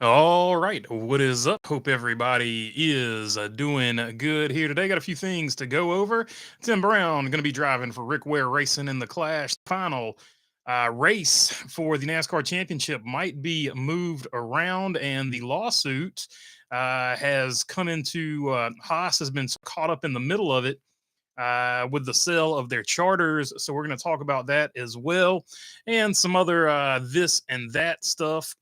All right, what is up? Hope everybody is doing good here today. Got a few things to go over. Tim Brown going to be driving for Rick Ware Racing in the Clash final race for the NASCAR Championship might be moved around, and the lawsuit has come into Haas has been caught up in the middle of it. With the sale of their charters. So, we're going to talk about that as well, and some other this and that stuff,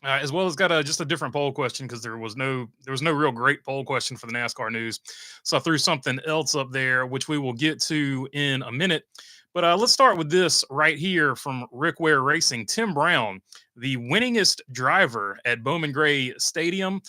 as well as got just a different poll question because there was no real great poll question for the NASCAR news, so I threw something else up there which we will get to in a minute. But let's start with this right here from Rick Ware Racing. Tim Brown, the winningest driver at Bowman Gray Stadium.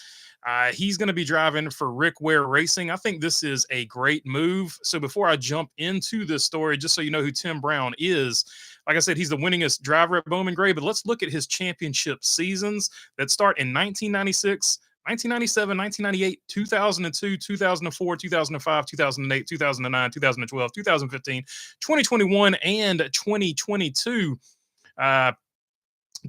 He's going to be driving for Rick Ware Racing. I think this is a great move. So before I jump into this story, just so you know who Tim Brown is, like I said, he's the winningest driver at Bowman Gray, but let's look at his championship seasons that start in 1996, 1997, 1998, 2002, 2004, 2005, 2008, 2009, 2012, 2015, 2021, and 2022. Uh,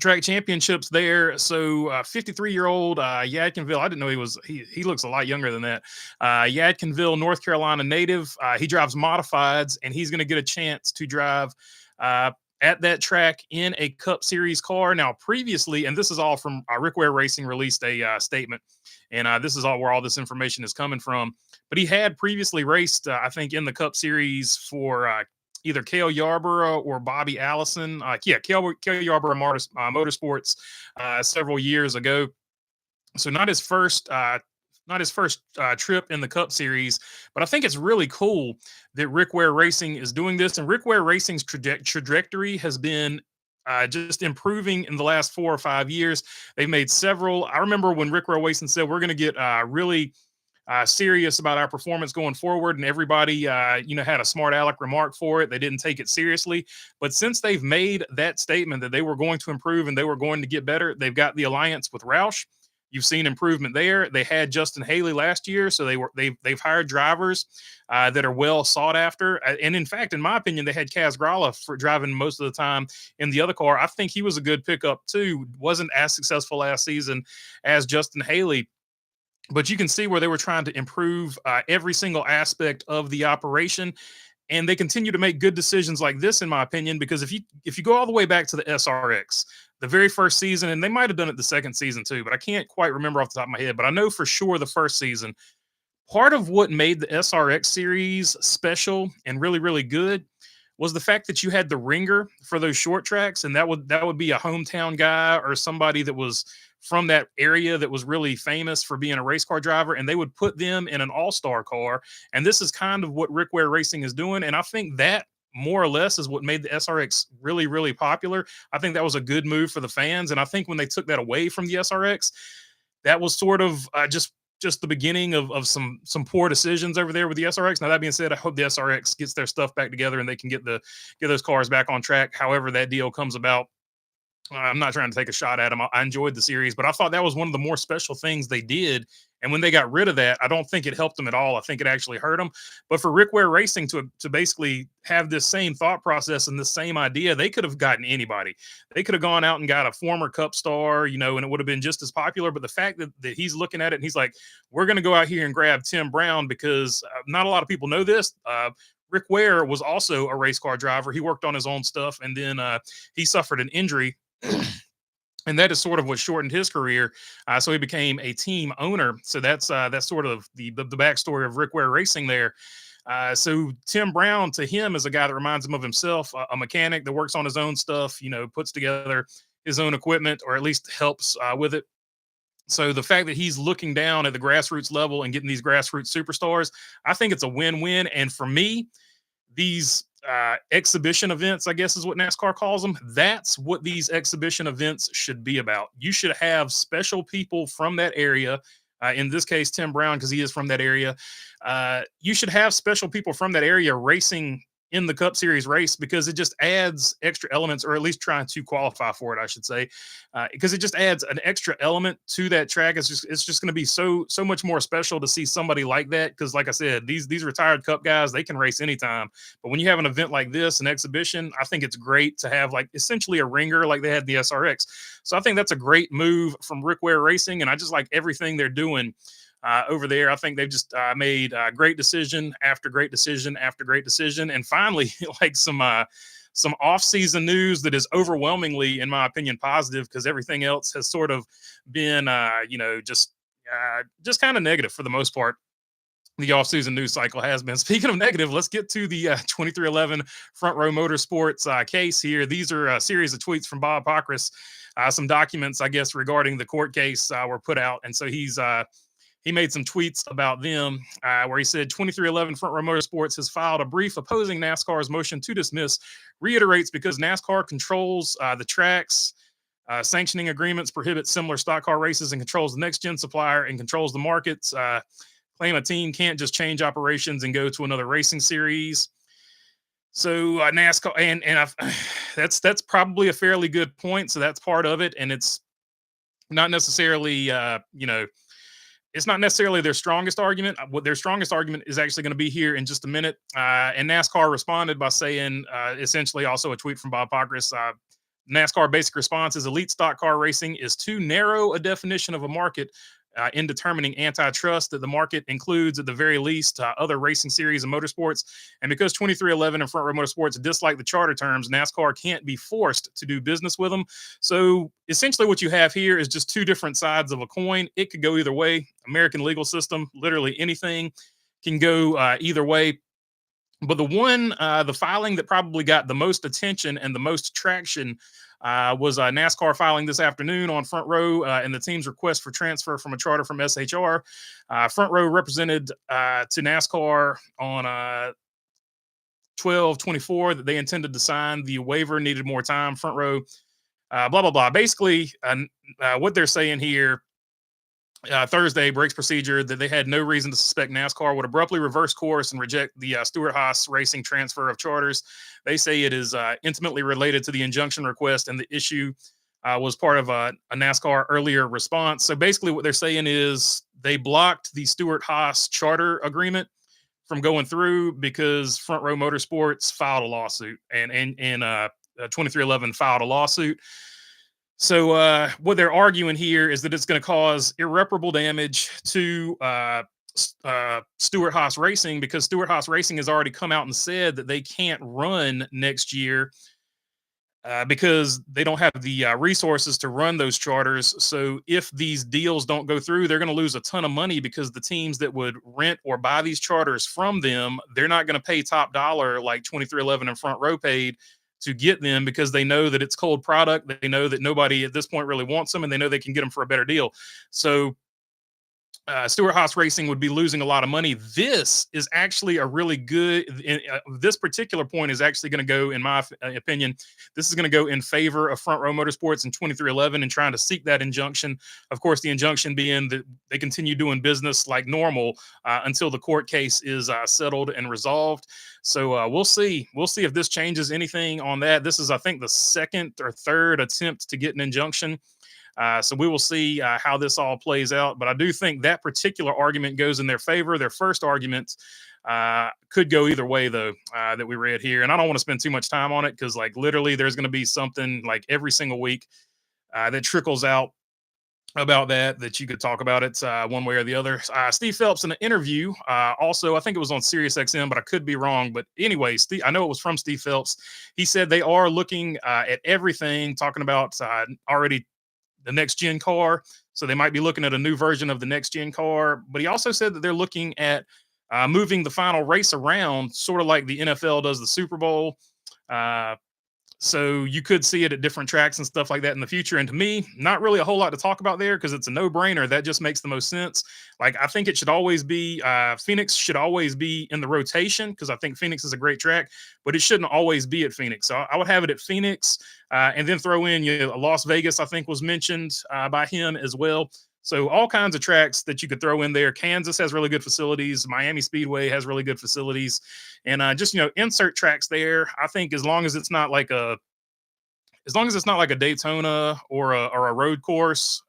Track championships there. So 53-year-old Yadkinville. I didn't know he looks a lot younger than that. Yadkinville, North Carolina native. He drives modifieds, and he's going to get a chance to drive at that track in a Cup Series car. Now, previously, and this is all from Rick Ware Racing released a statement, and this is all where all this information is coming from. But he had previously raced, I think, in the Cup Series for either Cale Yarborough or Bobby Allison. Cale Yarborough Motorsports several years ago. So not his first trip in the Cup Series, but I think it's really cool that Rick Ware Racing is doing this. And Rick Ware Racing's trajectory has been just improving in the last 4 or 5 years. They've made several. I remember when Rick Ware Racing said we're going to get really serious about our performance going forward, and everybody had a smart aleck remark for it. They didn't take it seriously, but since they've made that statement that they were going to improve and they were going to get better, they've got the alliance with Roush. You've seen improvement there. They had Justin Haley last year, so they've hired drivers that are well sought after. And in fact, in my opinion, they had Kaz Grala for driving most of the time in the other car. I think he was a good pickup too. Wasn't as successful last season as Justin Haley, but you can see where they were trying to improve every single aspect of the operation. And they continue to make good decisions like this, in my opinion, because if you go all the way back to the SRX, the very first season, and they might have done it the second season too, but I can't quite remember off the top of my head, but I know for sure the first season, part of what made the SRX series special and really, really good was the fact that you had the ringer for those short tracks, and that would be a hometown guy or somebody that was from that area that was really famous for being a race car driver, and they would put them in an all-star car. And this is kind of what Rick Ware Racing is doing, and I think that more or less is what made the SRX really, really popular. I think that was a good move for the fans, and I think when they took that away from the SRX, that was sort of just the beginning of some poor decisions over there with the SRX. Now, that being said, I hope the SRX gets their stuff back together and they can get those cars back on track. However that deal comes about, I'm not trying to take a shot at them. I enjoyed the series, but I thought that was one of the more special things they did. And when they got rid of that, I don't think it helped them at all. I think it actually hurt them. But for Rick Ware Racing to basically have this same thought process and the same idea, they could have gotten anybody. They could have gone out and got a former Cup star, and it would have been just as popular. But the fact that he's looking at it and he's like, we're going to go out here and grab Tim Brown, because not a lot of people know this. Rick Ware was also a race car driver. He worked on his own stuff, and then he suffered an injury. And that is sort of what shortened his career. So he became a team owner. So that's sort of the backstory of Rick Ware Racing there. So Tim Brown, to him, is a guy that reminds him of himself, a mechanic that works on his own stuff, puts together his own equipment, or at least helps with it. So the fact that he's looking down at the grassroots level and getting these grassroots superstars, I think it's a win-win. And for me, these exhibition events, I guess is what NASCAR calls them. That's what these exhibition events should be about. You should have special people from that area. In this case, Tim Brown, because he is from that area. You should have special people from that area racing in the Cup Series race, because it just adds extra elements, or at least trying to qualify for it, I should say, because it just adds an extra element to that track. It's just going to be so much more special to see somebody like that, because like I said, these retired Cup guys, they can race anytime. But when you have an event like this, an exhibition, I think it's great to have like essentially a ringer like they had in the SRX. So I think that's a great move from Rick Ware Racing, and I just like everything they're doing over there. I think they've just made great decision after great decision after great decision, and finally, like some off-season news that is overwhelmingly, in my opinion, positive, because everything else has sort of been, just kind of negative for the most part. The off-season news cycle has been. Speaking of negative, let's get to the 2311 Front Row Motorsports case here. These are a series of tweets from Bob Pockrass. Some documents, I guess, regarding the court case were put out, and so he made some tweets about them where he said 2311 Front Row Motorsports has filed a brief opposing NASCAR's motion to dismiss, reiterates because NASCAR controls the tracks, sanctioning agreements prohibit similar stock car races, and controls the next gen supplier and controls the markets. Claim a team can't just change operations and go to another racing series. So NASCAR, and that's probably a fairly good point. So that's part of it, and it's not necessarily it's not necessarily their strongest argument. What their strongest argument is actually going to be here in just a minute. And NASCAR responded by saying, essentially, also a tweet from Bob Pockrass. NASCAR basic response is elite stock car racing is too narrow a definition of a market in determining antitrust, that the market includes at the very least other racing series and motorsports. And because 2311 and Front Row Motorsports dislike the charter terms, NASCAR can't be forced to do business with them. So essentially what you have here is just two different sides of a coin. It could go either way. American legal system, literally anything can go either way. But the filing that probably got the most attention and the most traction was NASCAR filing this afternoon on Front Row and the team's request for transfer from a charter from SHR. Front Row represented to NASCAR on 12/24 that they intended to sign the waiver, needed more time. Front Row, blah, blah, blah. Basically, what they're saying here, Thursday breaks procedure that they had no reason to suspect NASCAR would abruptly reverse course and reject the Stewart-Haas Racing transfer of charters. They say it is intimately related to the injunction request, and the issue was part of a NASCAR earlier response. So basically what they're saying is they blocked the Stewart-Haas charter agreement from going through because Front Row Motorsports filed a lawsuit, and 2311 filed a lawsuit. So what they're arguing here is that it's going to cause irreparable damage to Stewart-Haas Racing, because Stewart-Haas Racing has already come out and said that they can't run next year because they don't have the resources to run those charters. So if these deals don't go through, they're going to lose a ton of money, because the teams that would rent or buy these charters from them, they're not going to pay top dollar like 2311 and Front Row paid to get them, because they know that it's cold product. They know that nobody at this point really wants them, and they know they can get them for a better deal. So Stewart-Haas Racing would be losing a lot of money. This is actually a really good, this particular point is actually going to go, in my opinion, this is going to go in favor of Front Row Motorsports and 2311 and trying to seek that injunction. Of course, the injunction being that they continue doing business like normal until the court case is settled and resolved. So we'll see. We'll see if this changes anything on that. This is, I think, the second or third attempt to get an injunction. So we will see how this all plays out. But I do think that particular argument goes in their favor. Their first argument could go either way, though, that we read here. And I don't want to spend too much time on it, because like literally there's going to be something like every single week that trickles out about that you could talk about it one way or the other. Steve Phelps in an interview, also, I think it was on Sirius XM, but I could be wrong. But anyway, I know it was from Steve Phelps. He said they are looking at everything, talking about already the next gen car. So they might be looking at a new version of the next gen car. But he also said that they're looking at moving the final race around, sort of like the NFL does the Super Bowl. So you could see it at different tracks and stuff like that in the future. And to me, not really a whole lot to talk about there, because it's a no-brainer. That just makes the most sense. Like, I think it should always be, Phoenix should always be in the rotation, because I think Phoenix is a great track, but it shouldn't always be at Phoenix. So I would have it at Phoenix and then throw in Las Vegas, I think was mentioned by him as well. So all kinds of tracks that you could throw in there. Kansas has really good facilities. Miami Speedway has really good facilities, and just insert tracks there. I think as long as it's not like a Daytona or a road course,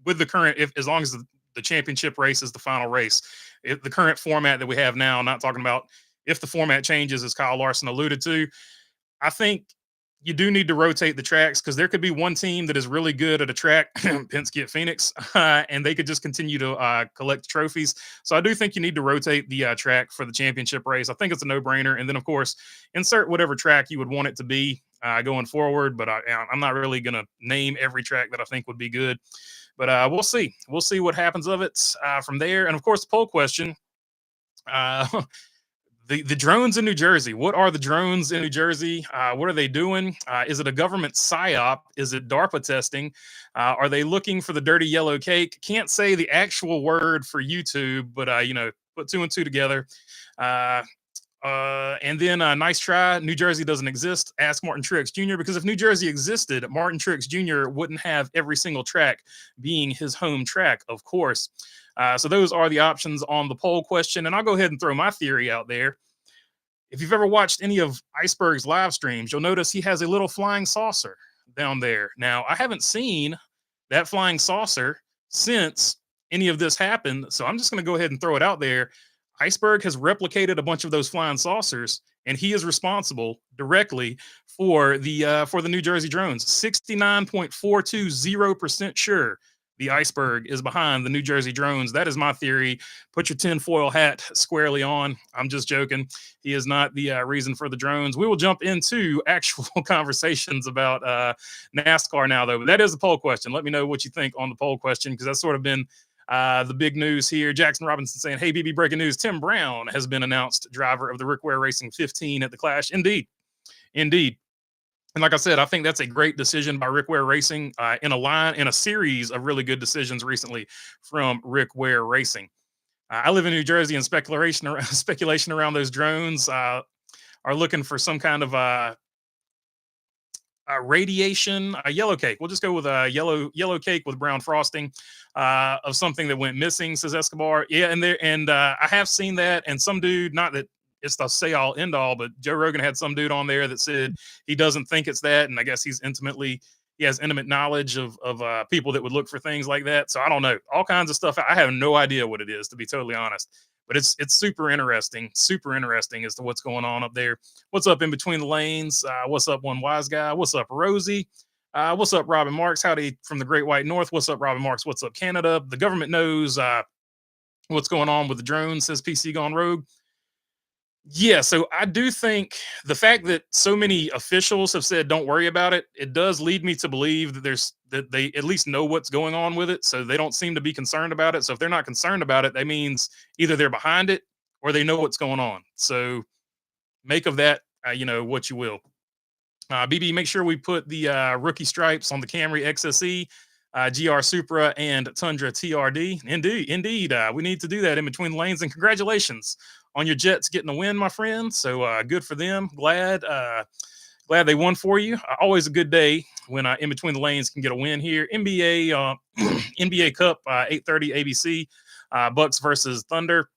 with the current, if as long as the championship race is the final race, the current format that we have now, not talking about if the format changes, as Kyle Larson alluded to, I think you do need to rotate the tracks because there could be one team that is really good at a track, Penske at Phoenix, and they could just continue to collect trophies. So I do think you need to rotate the track for the championship race. I think it's a no-brainer. And then, of course, insert whatever track you would want it to be going forward. But I'm not really going to name every track that I think would be good. But we'll see. We'll see what happens of it from there. And, of course, the poll question. The drones in New Jersey. What are the drones in New Jersey? What are they doing? Is it a government psyop? Is it DARPA testing? Are they looking for the dirty yellow cake? Can't say the actual word for YouTube, but put two and two together. And then nice try. New Jersey doesn't exist. Ask Martin Truex Jr. Because if New Jersey existed, Martin Truex Jr. wouldn't have every single track being his home track, of course. So those are the options on the poll question. And I'll go ahead and throw my theory out there. If you've ever watched any of Iceberg's live streams, you'll notice he has a little flying saucer down there. Now, I haven't seen that flying saucer since any of this happened. So I'm just going to go ahead and throw it out there. Iceberg has replicated a bunch of those flying saucers, and he is responsible directly for the New Jersey drones. 69.420% sure the Iceberg is behind the New Jersey drones. That is my theory. Put your tinfoil hat squarely on. I'm just joking. He is not the reason for the drones. We will jump into actual conversations about NASCAR now, though. But that is the poll question. Let me know what you think on the poll question, because that's sort of been the big news here. Jackson Robinson saying, hey, BB, breaking news. Tim Brown has been announced driver of the Rick Ware Racing 15 at the Clash. Indeed. And like I said, I think that's a great decision by Rick Ware Racing in a series of really good decisions recently from Rick Ware Racing. I live in New Jersey, and speculation around those drones are looking for some kind of radiation, a yellow cake. We'll just go with a yellow cake with brown frosting of something that went missing, says Escobar. Yeah, and I have seen that, and some dude, not that it's the say all end all, but Joe Rogan had some dude on there that said he doesn't think it's that, and I guess he has intimate knowledge of people that would look for things like that. So I don't know, all kinds of stuff. I have no idea what it is, to be totally honest. But it's super interesting as to what's going on up there. What's up in between the lanes? What's up, one wise guy? What's up, Rosie? What's up, Robin Marks? Howdy from the Great White North. What's up, Robin Marks? What's up, Canada? The government knows what's going on with the drones, says PC Gone Rogue. Yeah, so I do think the fact that so many officials have said don't worry about it, it does lead me to believe that they at least know what's going on with it, so they don't seem to be concerned about it. So if they're not concerned about it, that means either they're behind it or they know what's going on. So make of that what you will. BB, make sure we put the rookie stripes on the Camry XSE, GR Supra, and Tundra TRD. Indeed, we need to do that in between the lanes. And congratulations on your Jets getting a win, my friend. So good for them. Glad they won for you. Always a good day when in between the lanes can get a win here. NBA NBA Cup 8:30 ABC, Bucks versus Thunder.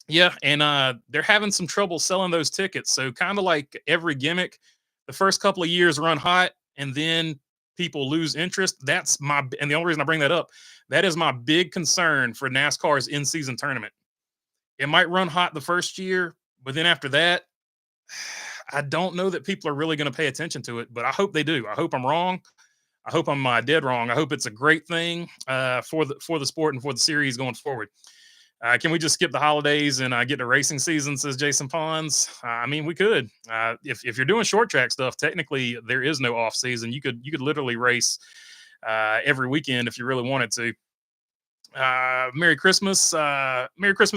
Yeah, and they're having some trouble selling those tickets. So kind of like every gimmick, the first couple of years run hot, and then people lose interest. And the only reason I bring that up, that is my big concern for NASCAR's in-season tournament. It might run hot the first year, but then after that, I don't know that people are really going to pay attention to it, but I hope they do. I hope I'm wrong. I hope I'm dead wrong. I hope it's a great thing for the sport and for the series going forward. Can we just skip the holidays and get to racing season, says Jason Pons? I mean, we could. If you're doing short track stuff, technically there is no off season. You could literally race every weekend if you really wanted to. Merry Christmas to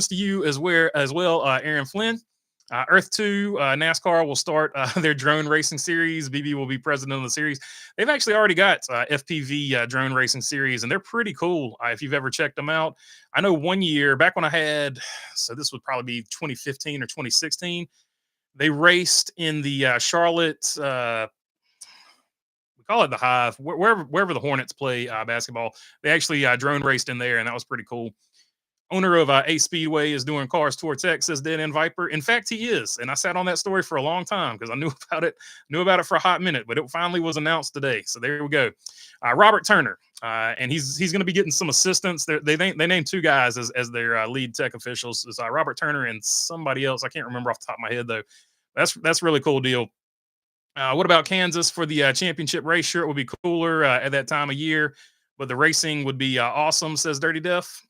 you as well, Aaron Flynn. Earth 2 NASCAR will start their drone racing series. BB will be president of the series. They've actually already got FPV drone racing series, and they're pretty cool if you've ever checked them out. I know one year back when so this would probably be 2015 or 2016, they raced in the Charlotte, we call it the Hive, wherever the Hornets play basketball. They actually drone raced in there, and that was pretty cool. Owner of Ace Speedway is doing cars tour tech, says Dead End Viper. In fact, he is, and I sat on that story for a long time because I knew about it for a hot minute, but it finally was announced today. So there we go. Robert Turner, and he's going to be getting some assistants. They named two guys as their lead tech officials. It's Robert Turner and somebody else. I can't remember off the top of my head though. That's really cool deal. What about Kansas for the championship race? Sure, it would be cooler at that time of year, but the racing would be awesome, says Dirty Def.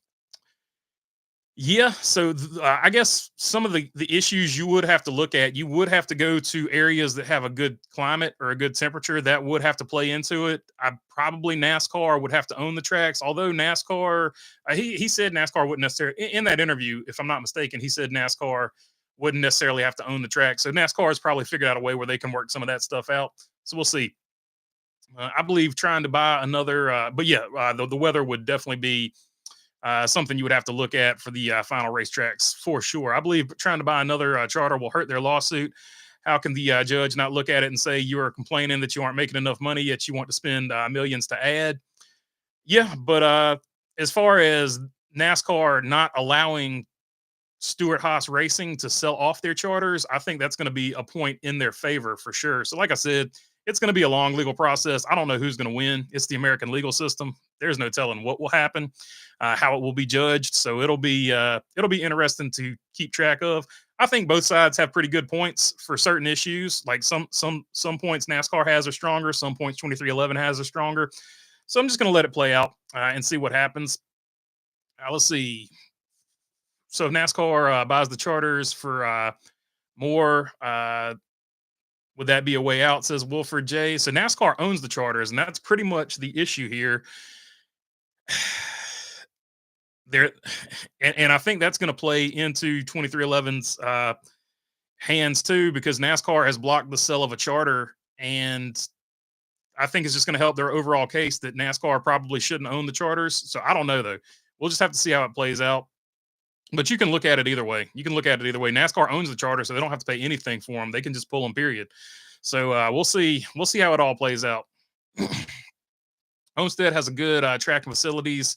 Yeah, so I guess some of the issues you would have to look at, you would have to go to areas that have a good climate or a good temperature. That would have to play into it. Probably NASCAR would have to own the tracks, although NASCAR, he said NASCAR wouldn't necessarily, in that interview, if I'm not mistaken, he said NASCAR wouldn't necessarily have to own the track. So NASCAR has probably figured out a way where they can work some of that stuff out. So we'll see. I believe trying to buy another, but yeah, the weather would definitely be something you would have to look at for the final racetracks for sure. I believe trying to buy another charter will hurt their lawsuit. How can the judge not look at it and say you are complaining that you aren't making enough money, yet you want to spend millions to add? Yeah, but as far as NASCAR not allowing Stewart Haas Racing to sell off their charters, I think that's going to be a point in their favor for sure. So like I said, it's going to be a long legal process. I don't know who's going to win. It's the American legal system. There's no telling what will happen, how it will be judged. So it'll be interesting to keep track of. I think both sides have pretty good points for certain issues. Like some points NASCAR has are stronger. Some points 2311 has are stronger. So I'm just going to let it play out and see what happens. Let's see. So if NASCAR buys the charters for more, would that be a way out, says Wilford J. So NASCAR owns the charters, and that's pretty much the issue here. There, and I think that's going to play into 2311's hands too, because NASCAR has blocked the sale of a charter, and I think it's just going to help their overall case that NASCAR probably shouldn't own the charters. So I don't know though. We'll just have to see how it plays out. But you can look at it either way. NASCAR owns the charter, so they don't have to pay anything for them. They can just pull them, period. So we'll see. We'll see how it all plays out. Homestead has a good track and facilities.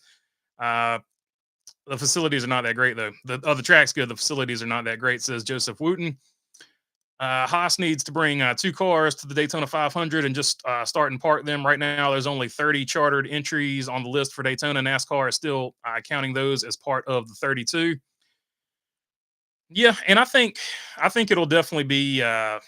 The facilities are not that great, though. The track's good. The facilities are not that great, says Joseph Wooten. Haas needs to bring 2 cars to the Daytona 500 and just start and park them. Right now, there's only 30 chartered entries on the list for Daytona. NASCAR is still counting those as part of the 32. Yeah, and I think it'll definitely be. I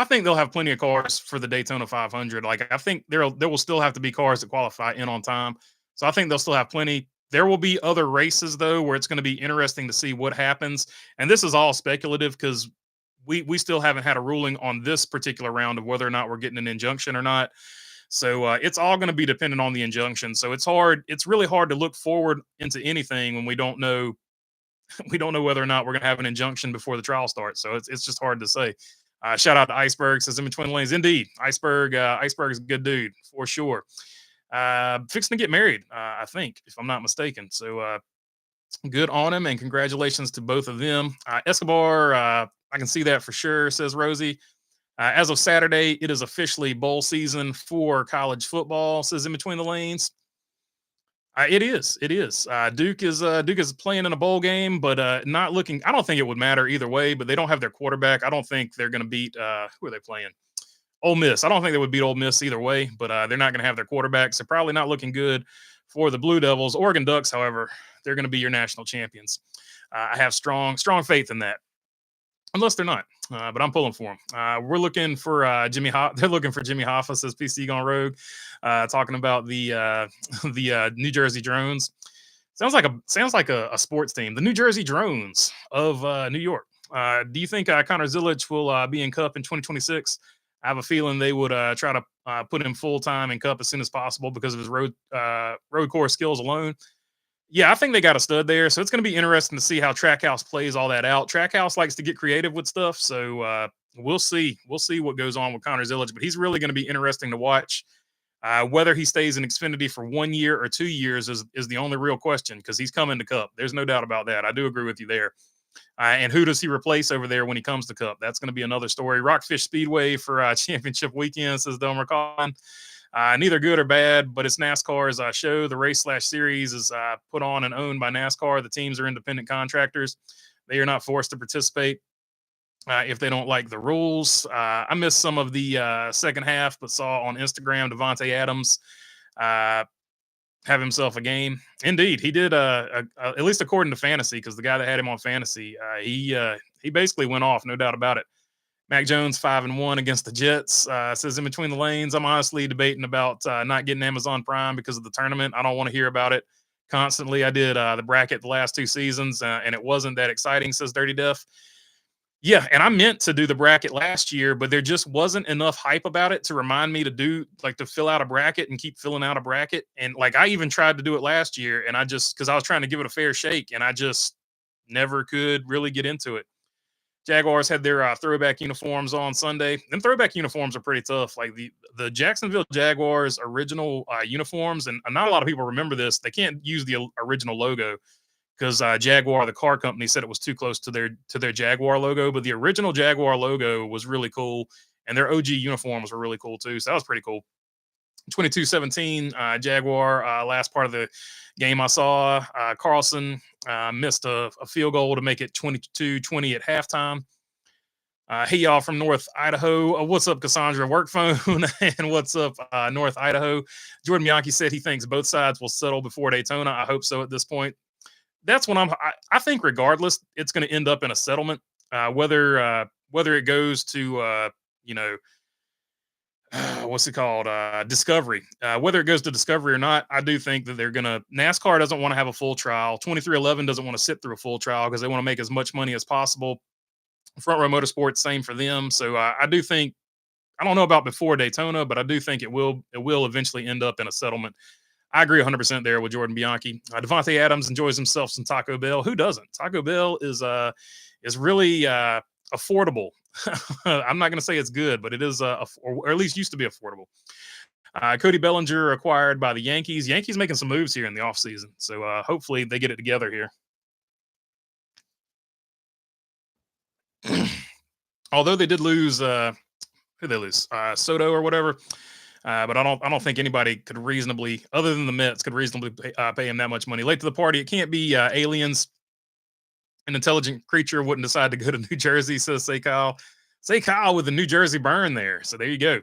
think they'll have plenty of cars for the Daytona 500. Like I think there will still have to be cars that qualify in on time. So I think they'll still have plenty. There will be other races though where it's going to be interesting to see what happens. And this is all speculative because we still haven't had a ruling on this particular round of whether or not we're getting an injunction or not. So it's all going to be dependent on the injunction. So it's hard. It's really hard to look forward into anything when we don't know. We don't know whether or not we're going to have an injunction before the trial starts. So it's just hard to say. Shout out to Iceberg, says in between lanes. Indeed, Iceberg is a good dude for sure. Fixing to get married, I think, if I'm not mistaken. So good on him, and congratulations to both of them. Escobar, I can see that for sure, says Rosie. As of Saturday, it is officially bowl season for college football, says in between the lanes. It is. Duke is playing in a bowl game, but not looking. I don't think it would matter either way. But they don't have their quarterback. I don't think they're going to beat. Who are they playing? Ole Miss. I don't think they would beat Ole Miss either way. But they're not going to have their quarterback, so probably not looking good for the Blue Devils. Oregon Ducks, however, they're going to be your national champions. I have strong faith in that. Unless they're not, but I'm pulling for them. We're looking for Jimmy Hoffa. They're looking for Jimmy Hoffa, says PC Gone Rogue, talking about the New Jersey Drones. Sounds like a sports team. The New Jersey Drones of New York. Do you think Connor Zilic will be in Cup in 2026? I have a feeling they would try to put him full time in Cup as soon as possible because of his road course skills alone. Yeah, I think they got a stud there. So it's going to be interesting to see how Trackhouse plays all that out. Trackhouse likes to get creative with stuff. So we'll see. We'll see what goes on with Connor Zilic. But he's really going to be interesting to watch. Whether he stays in Xfinity for 1 year or 2 years is the only real question because he's coming to Cup. There's no doubt about that. I do agree with you there. And who does he replace over there when he comes to Cup? That's going to be another story. Rockfish Speedway for championship weekend, says Delmer Collin. Neither good or bad, but it's NASCAR's show. The race/series is put on and owned by NASCAR. The teams are independent contractors. They are not forced to participate if they don't like the rules. I missed some of the second half, but saw on Instagram Devontae Adams have himself a game. Indeed, he did. At least according to fantasy, because the guy that had him on fantasy, he basically went off, no doubt about it. Mac Jones 5-1 against the Jets. Says in between the lanes, I'm honestly debating about not getting Amazon Prime because of the tournament. I don't want to hear about it constantly. I did the bracket the last 2 seasons, and it wasn't that exciting, says Dirty Def. Yeah, and I meant to do the bracket last year, but there just wasn't enough hype about it to remind me to do, like, to fill out a bracket and keep filling out a bracket. And like, I even tried to do it last year, and because I was trying to give it a fair shake, and I just never could really get into it. Jaguars had their throwback uniforms on Sunday. Them throwback uniforms are pretty tough. Like the Jacksonville Jaguars original uniforms, and not a lot of people remember this. They can't use the original logo because Jaguar, the car company, said it was too close to their Jaguar logo. But the original Jaguar logo was really cool, and their OG uniforms were really cool too. So that was pretty cool. 22-17 Jaguar, last part of the game I saw. Carlson missed a field goal to make it 22-20 at halftime. Hey, y'all from North Idaho. What's up, Cassandra? Work phone. And what's up, North Idaho? Jordan Bianchi said he thinks both sides will settle before Daytona. I hope so at this point. That's what I think regardless, it's going to end up in a settlement. Whether it goes to, what's it called? Discovery. Whether it goes to Discovery or not, I do think that NASCAR doesn't want to have a full trial. 2311 doesn't want to sit through a full trial because they want to make as much money as possible. Front Row Motorsports, same for them. So I do think, I don't know about before Daytona, but I do think it will eventually end up in a settlement. I agree 100% there with Jordan Bianchi. Devontae Adams enjoys himself some Taco Bell. Who doesn't? Taco Bell is really affordable. I'm not going to say it's good, but it is, or at least used to be affordable. Cody Bellinger acquired by the Yankees. Yankees making some moves here in the offseason. So hopefully they get it together here. Although they did lose, who they lose? Soto or whatever. But I don't think anybody could reasonably, other than the Mets, could reasonably pay him that much money. Late to the party. It can't be aliens. An intelligent creature wouldn't decide to go to New Jersey, says Say Kyle. Say Kyle with the New Jersey burn there. So there you go.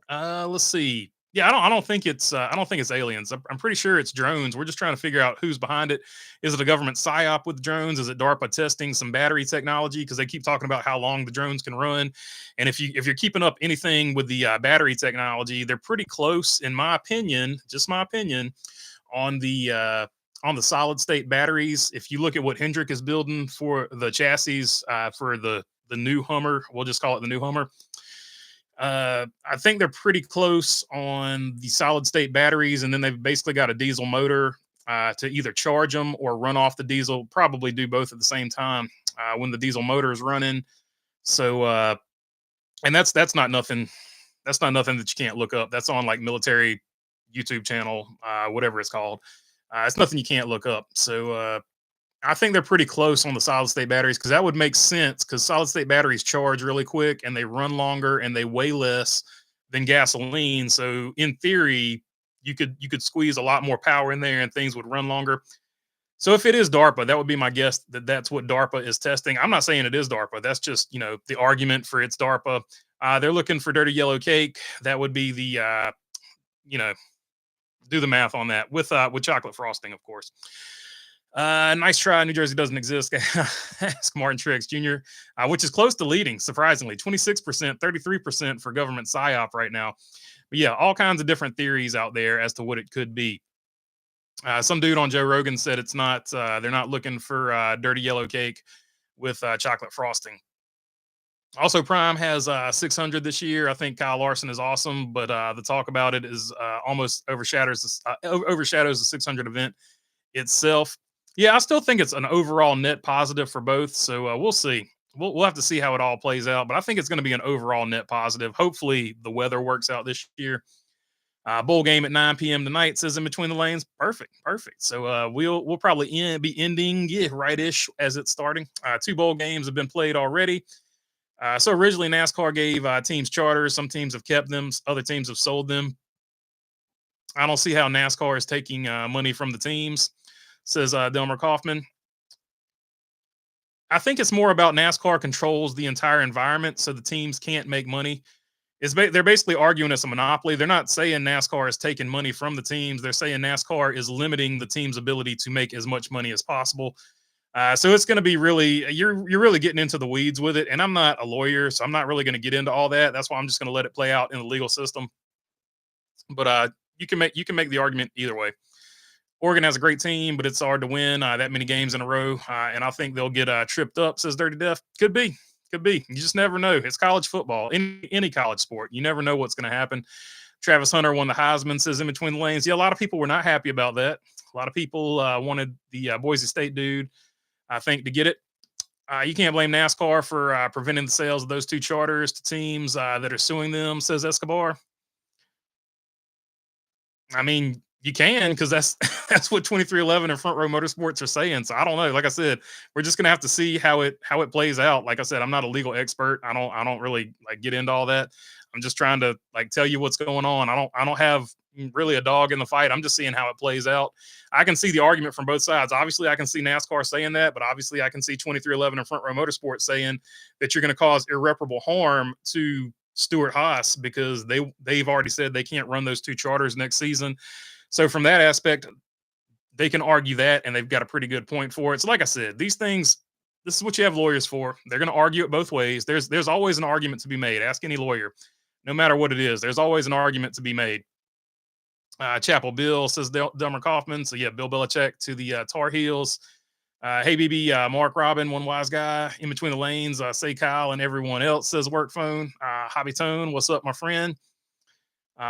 Let's see. Yeah, I don't think it's aliens. I'm pretty sure it's drones. We're just trying to figure out who's behind it. Is it a government psyop with drones? Is it DARPA testing some battery technology? Because they keep talking about how long the drones can run. And if you're keeping up anything with the battery technology, they're pretty close, in my opinion, just my opinion, on the solid state batteries. If you look at what Hendrick is building for the chassis for the new Hummer, we'll just call it the new Hummer. I think they're pretty close on the solid state batteries, and then they've basically got a diesel motor to either charge them or run off the diesel. Probably do both at the same time when the diesel motor is running. So, and that's not nothing. That's not nothing that you can't look up. That's on like military YouTube channel, whatever it's called. It's nothing you can't look up. So I think they're pretty close on the solid state batteries, because that would make sense, because solid state batteries charge really quick and they run longer and they weigh less than gasoline. So in theory, you could squeeze a lot more power in there and things would run longer. So if it is DARPA, that would be my guess that that's what DARPA is testing. I'm not saying it is DARPA. That's just, the argument for it's DARPA. They're looking for dirty yellow cake. That would be the, do the math on that with chocolate frosting, of course. Nice try. New Jersey doesn't exist. Ask Martin Truex Jr., which is close to leading, surprisingly. 26%, 33% for government PSYOP right now. But yeah, all kinds of different theories out there as to what it could be. Some dude on Joe Rogan said it's not, they're not looking for dirty yellow cake with chocolate frosting. Also, Prime has 600 this year. I think Kyle Larson is awesome, but the talk about it is almost overshadows the 600 event itself. Yeah, I still think it's an overall net positive for both. So we'll see. We'll have to see how it all plays out. But I think it's going to be an overall net positive. Hopefully the weather works out this year. Bowl game at 9 p.m. tonight, says in between the lanes. Perfect, perfect. So we'll probably be ending right-ish as it's starting. Two bowl games have been played already. So originally NASCAR gave teams charters. Some teams have kept them. Other teams have sold them. I don't see how NASCAR is taking money from the teams, says Delmer Kaufman. I think it's more about NASCAR controls the entire environment, so the teams can't make money. They're basically arguing it's a monopoly. They're not saying NASCAR is taking money from the teams. They're saying NASCAR is limiting the team's ability to make as much money as possible. So it's going to be really, you're really getting into the weeds with it. And I'm not a lawyer, so I'm not really going to get into all that. That's why I'm just going to let it play out in the legal system. But you can make the argument either way. Oregon has a great team, but it's hard to win that many games in a row. And I think they'll get tripped up, says Dirty Death. Could be. Could be. You just never know. It's college football. Any college sport. You never know what's going to happen. Travis Hunter won the Heisman, says in between the lanes. Yeah, a lot of people were not happy about that. A lot of people wanted the Boise State dude, I think, to get it. You can't blame NASCAR for preventing the sales of those two charters to teams that are suing them, says Escobar. I mean, you can, because that's that's what 2311 and Front Row Motorsports are saying. So I don't know. Like I said, we're just gonna have to see how it plays out. Like I said, I'm not a legal expert. I don't really like get into all that. I'm just trying to like tell you what's going on. I don't have really a dog in the fight. I'm just seeing how it plays out. I can see the argument from both sides. Obviously, I can see NASCAR saying that, but obviously I can see 2311 and Front Row Motorsports saying that you're going to cause irreparable harm to Stuart Haas because they've already said they can't run those two charters next season. So from that aspect, they can argue that, and they've got a pretty good point for it. So like I said, these things, this is what you have lawyers for. They're going to argue it both ways. There's always an argument to be made. Ask any lawyer, no matter what it is. There's always an argument to be made. Chapel Bill, says Delmer Kaufman. So yeah, Bill Belichick to the Tar Heels. Hey BB, Mark Robin, one wise guy in between the lanes. Say Kyle and everyone else, says work phone. Hobby Tone, what's up, my friend?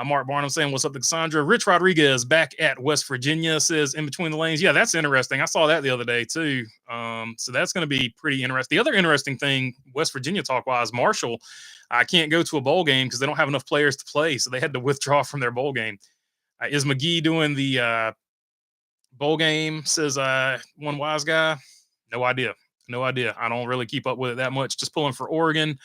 Mark Barnum saying, what's up, Cassandra? Rich Rodriguez back at West Virginia, says in between the lanes. Yeah, that's interesting. I saw that the other day too. So that's going to be pretty interesting. The other interesting thing, West Virginia talk wise, Marshall, I can't go to a bowl game because they don't have enough players to play. So they had to withdraw from their bowl game. Is McGee doing the bowl game, says one wise guy? No idea. No idea. I don't really keep up with it that much. Just pulling for Oregon.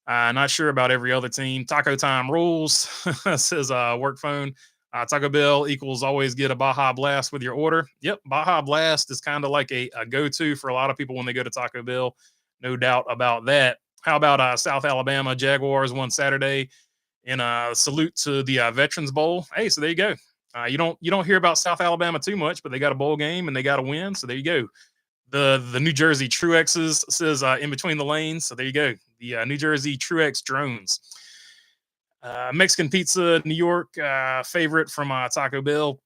Not sure about every other team. Taco Time rules, says work phone. Taco Bell equals always get a Baja Blast with your order. Yep, Baja Blast is kind of like a go-to for a lot of people when they go to Taco Bell. No doubt about that. How about South Alabama Jaguars won Saturday in a salute to the Veterans Bowl? Hey, so there you go. You don't hear about South Alabama too much, but they got a bowl game and they got a win. So there you go. The New Jersey Truexes, says in between the lanes. So there you go. The New Jersey Truex drones. Mexican pizza, New York favorite from Taco Bell,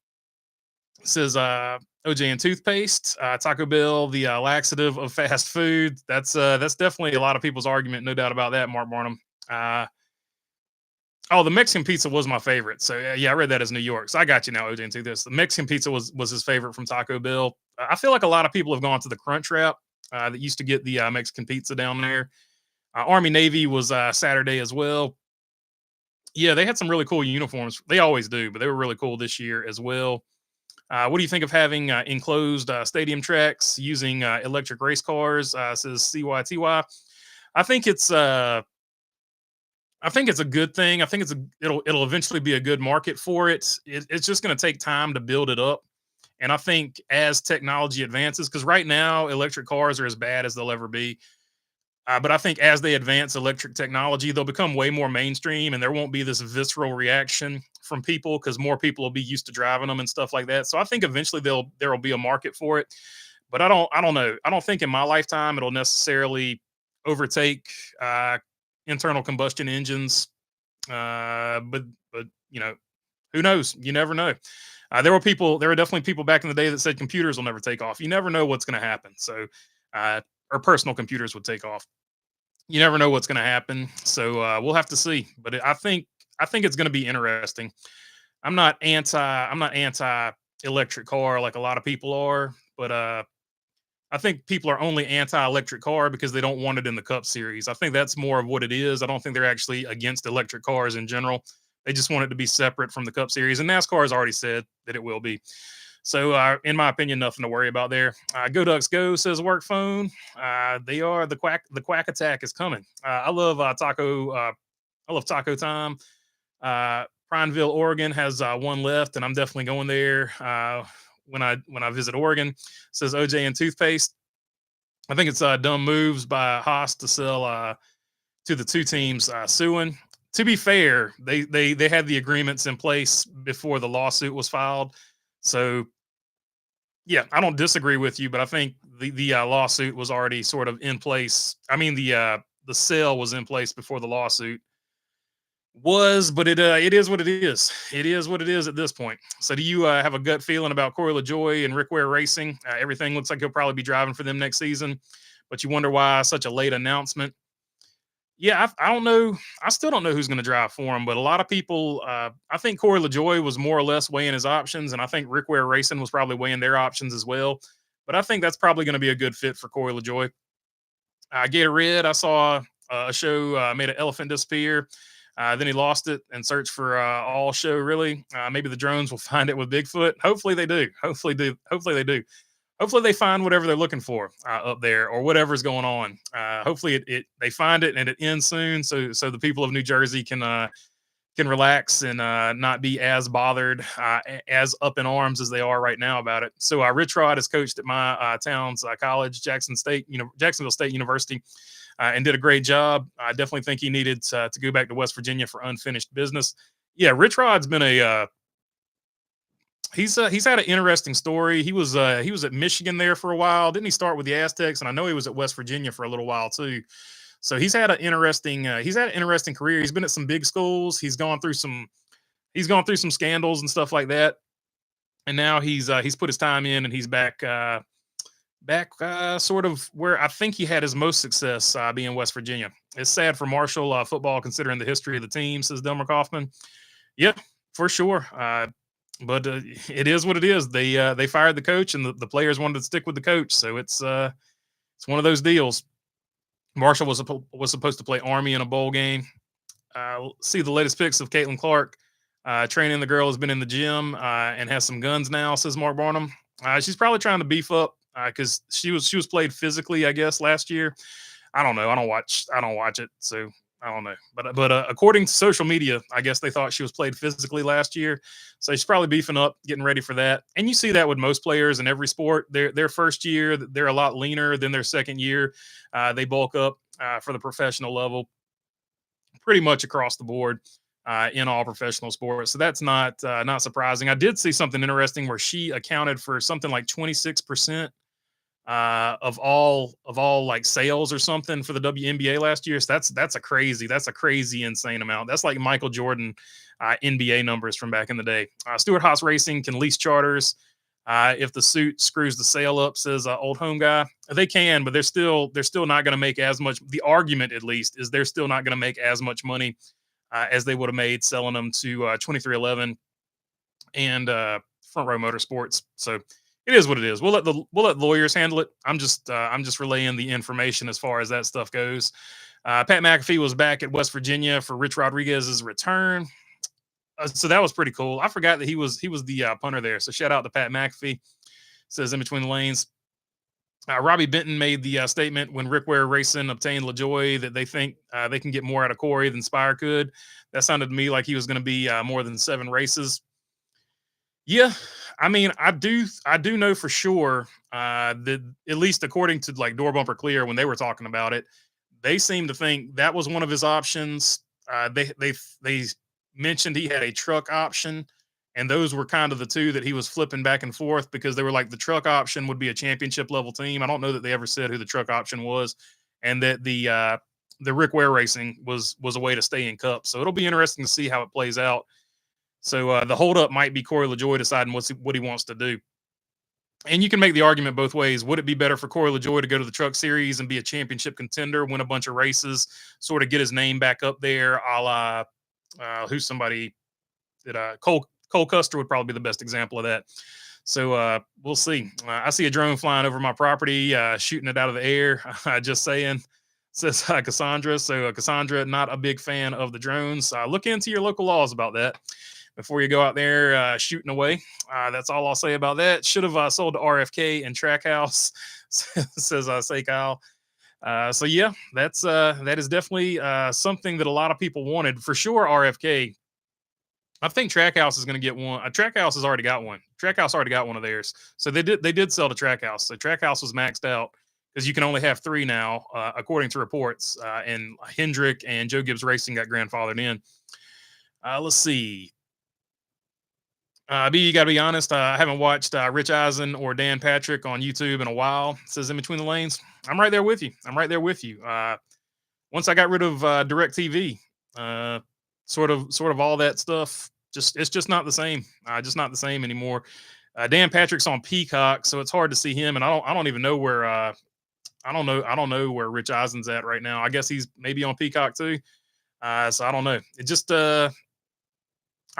says OJ and toothpaste. Taco Bell, the laxative of fast food. That's definitely a lot of people's argument, no doubt about that. Mark Barnum. Oh, the Mexican pizza was my favorite. So yeah, I read that as New York. So I got you now, OJ and toothpaste. The Mexican pizza was his favorite from Taco Bell. I feel like a lot of people have gone to the Crunch Wrap that used to get the Mexican pizza down there. Army Navy was Saturday as well. Yeah, they had some really cool uniforms. They always do, but they were really cool this year as well. What do you think of having enclosed stadium tracks using electric race cars? Says CYTY. I think it's a good thing. I think it'll eventually be a good market for it. It's just going to take time to build it up. And I think as technology advances, because right now electric cars are as bad as they'll ever be. But I think as they advance electric technology, they'll become way more mainstream, and there won't be this visceral reaction from people because more people will be used to driving them and stuff like that. So I think eventually there will be a market for it. But I don't know. I don't think in my lifetime it'll necessarily overtake internal combustion engines. But you know, who knows? You never know. There were definitely people back in the day that said computers will never take off. You never know what's going to happen. So, or personal computers would take off. You never know what's going to happen. So we'll have to see. But I think it's going to be interesting. I'm not anti electric car like a lot of people are, but I think people are only anti-electric car because they don't want it in the Cup Series. I think that's more of what it is. I don't think they're actually against electric cars in general. They just want it to be separate from the Cup Series, and NASCAR has already said that it will be. So, in my opinion, nothing to worry about there. Go Ducks Go says work phone. They are the quack. The quack attack is coming. I love taco. I love Taco Time. Prineville, Oregon has one left, and I'm definitely going there when I visit Oregon. Says OJ and toothpaste. I think it's dumb moves by Haas to sell to the two teams suing. To be fair, they had the agreements in place before the lawsuit was filed. So, yeah, I don't disagree with you, but I think the lawsuit was already sort of in place. I mean, the sale was in place before the lawsuit was, but it is what it is. It is what it is at this point. So, do you have a gut feeling about Corey LaJoie and Rick Ware Racing? Everything looks like he'll probably be driving for them next season, but you wonder why such a late announcement. Yeah, I don't know. I still don't know who's going to drive for him, but a lot of people, I think Corey LaJoie was more or less weighing his options, and I think Rick Ware Racing was probably weighing their options as well. But I think that's probably going to be a good fit for Corey LaJoie. Gatorade, I saw a show made an elephant disappear. Then he lost it and searched for all show. Really, maybe the drones will find it with Bigfoot. Hopefully they do. Hopefully they do. Hopefully they find whatever they're looking for up there or whatever's going on. Hopefully they find it and it ends soon, so the people of New Jersey can relax and not be as bothered, as up in arms as they are right now about it. So Rich Rod is coached at my town's college, Jacksonville State University, and did a great job. I definitely think he needed to go back to West Virginia for unfinished business. Yeah, Rich Rod's been he's had an interesting story. He was at Michigan there for a while. Didn't he start with the Aztecs? And I know he was at West Virginia for a little while too. So he's had an interesting career. He's been at some big schools. He's gone through some scandals and stuff like that. And now he's put his time in and he's back sort of where I think he had his most success, being West Virginia. It's sad for Marshall football considering the history of the team, says Delmer Kaufman. Yeah, for sure. But it is what it is. They fired the coach, and the players wanted to stick with the coach. So it's one of those deals. Marshall was supposed to play Army in a bowl game. See the latest pics of Caitlin Clark training. The girl has been in the gym and has some guns now, says Mark Barnum. She's probably trying to beef up because she was played physically, I guess, last year. I don't know. I don't watch it, so I don't know. But according to social media, I guess they thought she was played physically last year. So she's probably beefing up, getting ready for that. And you see that with most players in every sport. Their first year, they're a lot leaner than their second year. They bulk up for the professional level pretty much across the board in all professional sports. So that's not surprising. I did see something interesting where she accounted for something like 26% of all like sales or something for the WNBA last year. So that's a crazy insane amount. That's like Michael Jordan NBA numbers from back in the day. Stewart Haas Racing can lease charters if the suit screws the sale up, says old home guy. They can, but they're still not going to make as much. The argument, at least, is they're still not going to make as much money as they would have made selling them to 2311 and Front Row Motorsports. So it is what it is. We'll let lawyers handle it. I'm just relaying the information as far as that stuff goes. Pat McAfee was back at West Virginia for Rich Rodriguez's return. So that was pretty cool. I forgot that he was the punter there. So shout out to Pat McAfee. Says in between the lanes. Robbie Benton made the statement when Rick Ware Racing obtained LaJoie that they think they can get more out of Corey than Spire could. That sounded to me like he was going to be more than 7 races. Yeah, I mean, I do know for sure that, at least according to like Door Bumper Clear, when they were talking about it, they seem to think that was one of his options. They mentioned he had a truck option, and those were kind of the two that he was flipping back and forth, because they were like, the truck option would be a championship level team. I don't know that they ever said who the truck option was, and that the Rick Ware Racing was a way to stay in Cup. So it'll be interesting to see how it plays out. So the holdup might be Corey LaJoie deciding what he wants to do. And you can make the argument both ways. Would it be better for Corey LaJoie to go to the Truck Series and be a championship contender, win a bunch of races, sort of get his name back up there, a la who's somebody that Cole Custer would probably be the best example of that. So we'll see. I see a drone flying over my property, shooting it out of the air. Just saying. says Cassandra. So Cassandra, not a big fan of the drones. Look into your local laws about that before you go out there shooting away. That's all I'll say about that. Should have sold to RFK and Trackhouse, says Say Kyle. So yeah, that is definitely something that a lot of people wanted for sure. RFK. I think Trackhouse is going to get one. Trackhouse has already got one. Trackhouse already got one of theirs. So they did sell to Trackhouse. So Trackhouse was maxed out because you can only have three now, according to reports. And Hendrick and Joe Gibbs Racing got grandfathered in. Let's see. B, you got to be honest. I haven't watched Rich Eisen or Dan Patrick on YouTube in a while. It says in between the lanes. I'm right there with you. I'm right there with you. Once I got rid of DirecTV, sort of all that stuff, it's just not the same. Just not the same anymore. Dan Patrick's on Peacock, so it's hard to see him, and I don't even know where I don't know where Rich Eisen's at right now. I guess he's maybe on Peacock too. So I don't know. It just I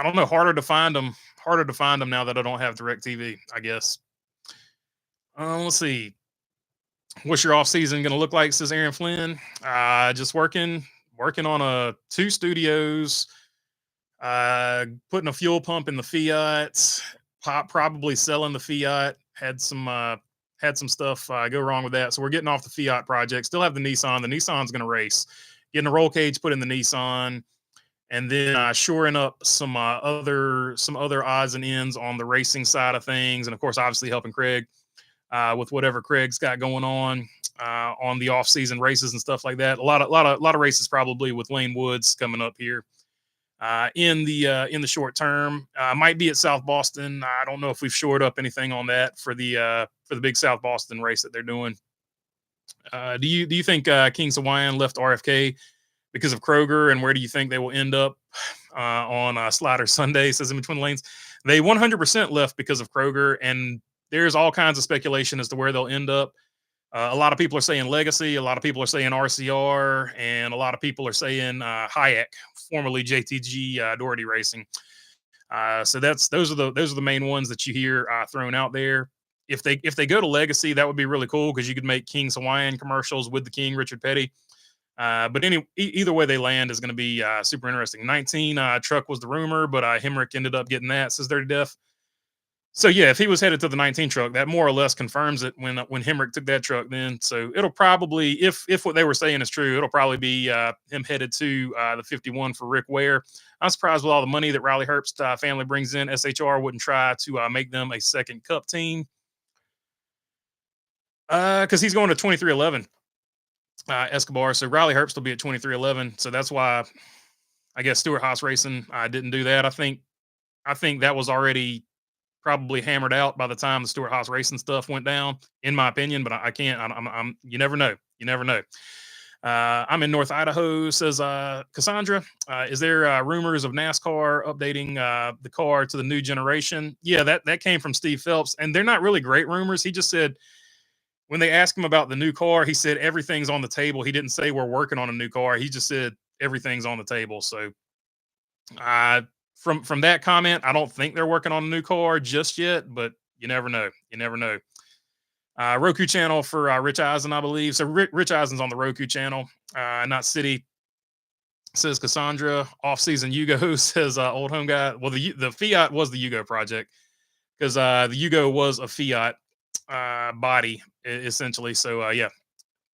don't know. Harder to find them. Harder to find them now that I don't have DirecTV, I guess. Let's see. What's your off season going to look like? Says Aaron Flynn. Just working on two studios. Putting a fuel pump in the Fiat. Probably selling the Fiat. Had some stuff go wrong with that, so we're getting off the Fiat project. Still have the Nissan. The Nissan's going to race. Getting a roll cage put in the Nissan, and then shoring up some other odds and ends on the racing side of things, and of course, obviously helping Craig with whatever Craig's got going on the off-season races and stuff like that. A lot of races probably with Lane Woods coming up here in the short term. Might be at South Boston. I don't know if we've shored up anything on that for the big South Boston race that they're doing. Do you think Kings Hawaiian left RFK because of Kroger, and where do you think they will end up on Slider Sunday? Says in between the lanes, they 100% left because of Kroger, and there's all kinds of speculation as to where they'll end up. A lot of people are saying Legacy, a lot of people are saying RCR, and a lot of people are saying Hayek, formerly JTG Doherty Racing. So those are the main ones that you hear thrown out there. If they go to Legacy, that would be really cool because you could make Kings Hawaiian commercials with the King, Richard Petty. But either way they land is going to be super interesting. 19 truck was the rumor, but Hemrick ended up getting that, says Dirty Death. So yeah, if he was headed to the 19 truck, that more or less confirms it when Hemrick took that truck then. So it'll probably, if what they were saying is true, it'll probably be him headed to the 51 for Rick Ware. I'm surprised with all the money that Riley Herbst family brings in, SHR wouldn't try to make them a second cup team. Because he's going to 2311 Escobar. So Riley Herbst will be at 2311. So that's why I guess Stewart Haas Racing didn't do that. I think that was already probably hammered out by the time the Stewart Haas Racing stuff went down, in my opinion. But I can't. I'm. You never know. You never know. I'm in North Idaho. Says Cassandra. Is there rumors of NASCAR updating the car to the new generation? Yeah, that came from Steve Phelps, and they're not really great rumors. He just said when they asked him about the new car, he said everything's on the table. He didn't say we're working on a new car. He just said everything's on the table. So from that comment, I don't think they're working on a new car just yet, but you never know. You never know. Roku channel for Rich Eisen, I believe. So Rich Eisen's on the Roku channel, not City. Says Cassandra. Off-season Yugo, says old home guy. Well, the Fiat was the Yugo project because the Yugo was a Fiat body essentially. So yeah.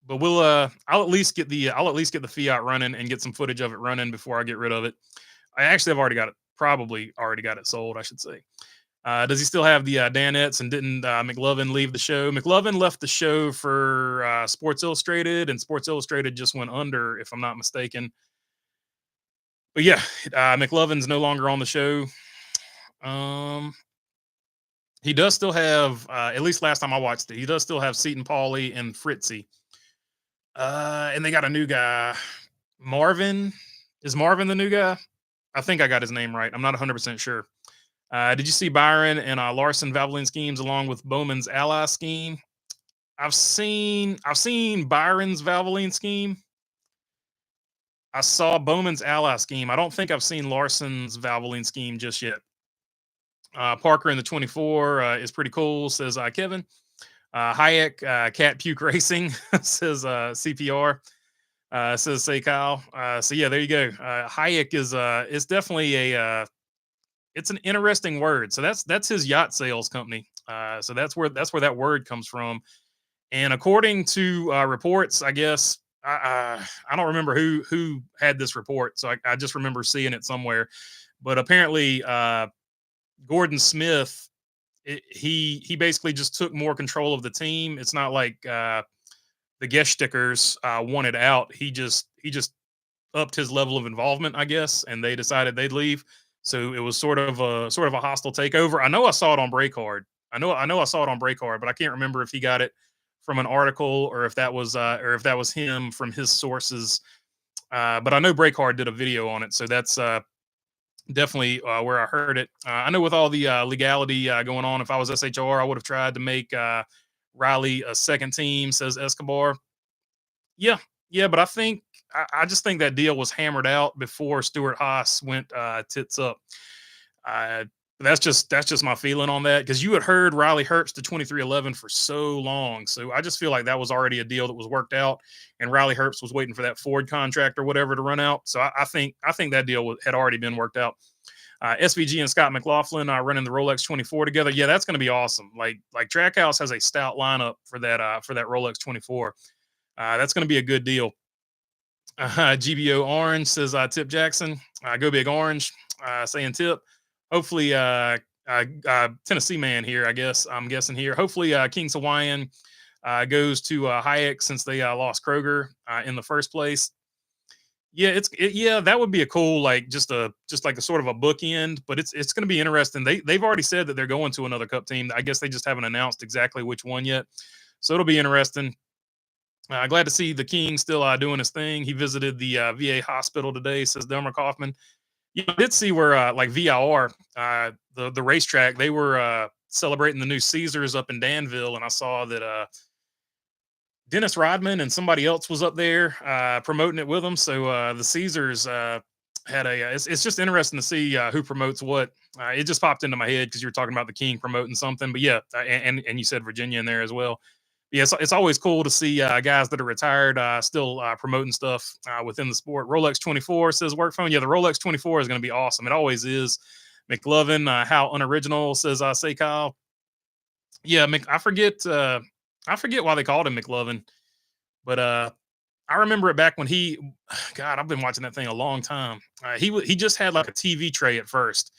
But I'll at least get the Fiat running and get some footage of it running before I get rid of it. I actually have already got it. Probably already got it sold, I should say. Does he still have the Danettes, and didn't McLovin leave the show? McLovin left the show for Sports Illustrated, and Sports Illustrated just went under, if I'm not mistaken. But yeah, McLovin's no longer on the show. He does still have, at least last time I watched it, he does still have Seton Pauly and Fritzy. And they got a new guy, Marvin. Is Marvin the new guy? I think I got his name right. I'm not 100% sure. Did you see Byron and Larson Valvoline schemes along with Bowman's ally scheme? I've seen Byron's Valvoline scheme. I saw Bowman's ally scheme. I don't think I've seen Larson's Valvoline scheme just yet. Parker in the 24 is pretty cool, says Kevin. Hayek, Cat Puke Racing, says CPR. Says say Kyle. So yeah, there you go. Hayek is definitely it's an interesting word. So that's his yacht sales company. So that's where that word comes from. And according to reports, I guess I don't remember who had this report, so I just remember seeing it somewhere. But apparently, Gordon Smith, he basically just took more control of the team. It's not like the guest stickers wanted out. He just upped his level of involvement, I guess, and they decided they'd leave. So it was sort of a hostile takeover. I know I saw it on Breakard. I know I saw it on Breakard, but I can't remember if he got it from an article or if that was him from his sources. But I know Breakard did a video on it, so that's definitely where I heard it. I know with all the legality going on, if I was SHR, I would have tried to make Riley a second team. Says Escobar. Yeah, yeah, but I just think that deal was hammered out before Stuart Haas went tits up. Uh, that's just my feeling on that because you had heard Riley Herbst to 2311 for so long, so I just feel like that was already a deal that was worked out, and Riley Herbst was waiting for that Ford contract or whatever to run out. So I think that deal had already been worked out. SVG and Scott McLaughlin running the Rolex 24 together. Yeah, that's going to be awesome. Like Trackhouse has a stout lineup for that Rolex 24. That's going to be a good deal. GBO Orange says Tip Jackson. Go Big Orange. Saying Tip. Hopefully, Tennessee man here. I guess I'm guessing here. Hopefully, King's Hawaiian goes to Hayek since they lost Kroger in the first place. Yeah, yeah, that would be a cool just like a sort of a bookend, but it's going to be interesting. They've already said that they're going to another Cup team. I guess they just haven't announced exactly which one yet. So it'll be interesting. Glad to see the King still doing his thing. He visited the VA hospital today, says Delmer Kaufman. Yeah, I did see where like VIR, the racetrack, they were celebrating the new Caesars up in Danville, and I saw that Dennis Rodman and somebody else was up there promoting it with them. So the Caesars had it's just interesting to see who promotes what. It just popped into my head because you were talking about the King promoting something. But yeah, and you said Virginia in there as well. Yeah, it's always cool to see guys that are retired still promoting stuff within the sport. Rolex 24 says work phone. Yeah, the Rolex 24 is going to be awesome. It always is. McLovin, how unoriginal says say Kyle. Yeah, I forget why they called him McLovin, but I remember it back when God, I've been watching that thing a long time. He just had like a TV tray at first,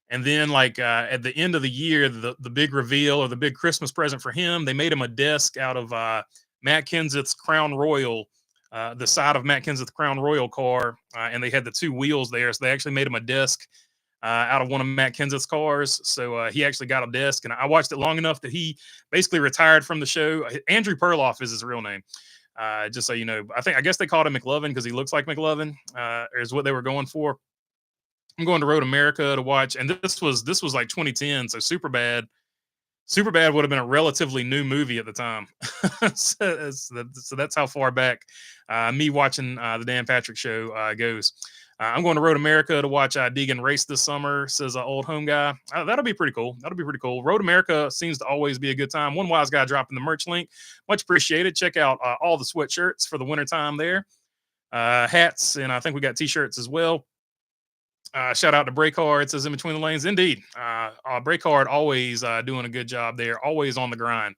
and then like at the end of the year, the big reveal or the big Christmas present for him, they made him a desk out of Matt Kenseth's Crown Royal, the side of Matt Kenseth's Crown Royal car, and they had the two wheels there, so they actually made him a desk out of one of Matt Kenseth's cars. So he actually got a desk, and I watched it long enough that he basically retired from the show. Andrew Perloff is his real name. Just so you know, I guess they called him McLovin because he looks like McLovin, is what they were going for. I'm going to Road America to watch, and this was like 2010, so Superbad would have been a relatively new movie at the time. so that's how far back me watching the Dan Patrick Show goes. I'm going to Road America to watch Deegan race this summer, says old home guy. That'll be pretty cool. Road America seems to always be a good time. One wise guy dropping the merch link. Much appreciated. Check out all the sweatshirts for the wintertime there. Hats, and I think we got T-shirts as well. Shout out to Breakard, says in between the lanes. Indeed. Breakard always doing a good job there, always on the grind.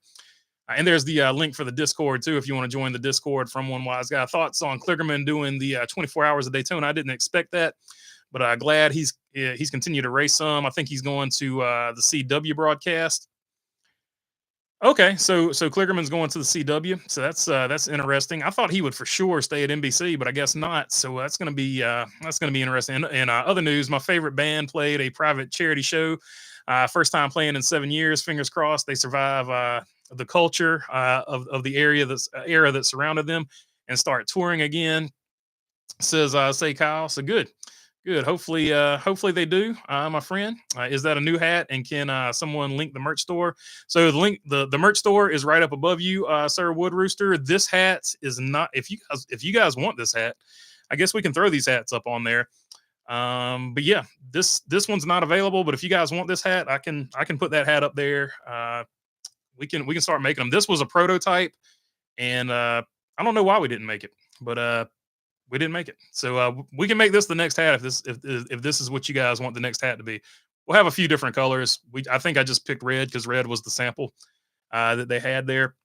And there's the link for the Discord, too, if you want to join the Discord from One Wise Guy. Thoughts on Kligerman doing the 24 hours of Daytona? I didn't expect that, but glad he's continued to race some. I think he's going to the CW broadcast. Okay, so Kligerman's going to the CW, so that's interesting. I thought he would for sure stay at NBC, but I guess not. So that's going to be interesting. And other news, my favorite band played a private charity show. First time playing in 7 years. Fingers crossed they survive the culture of the era that surrounded them and start touring again. Says say Kyle. So good. Hopefully they do. My friend, is that a new hat? And can someone link the merch store? So the link, the merch store is right up above you, Sir Wood Rooster. This hat is not. If you guys want this hat, I guess we can throw these hats up on there. But yeah, this one's not available. But if you guys want this hat, I can put that hat up there. We can start making them. This was a prototype, and I don't know why we didn't make it. but we didn't make it. So we can make this the next hat if this is what you guys want the next hat to be. We'll have a few different colors. I think I just picked red because red was the sample that they had there.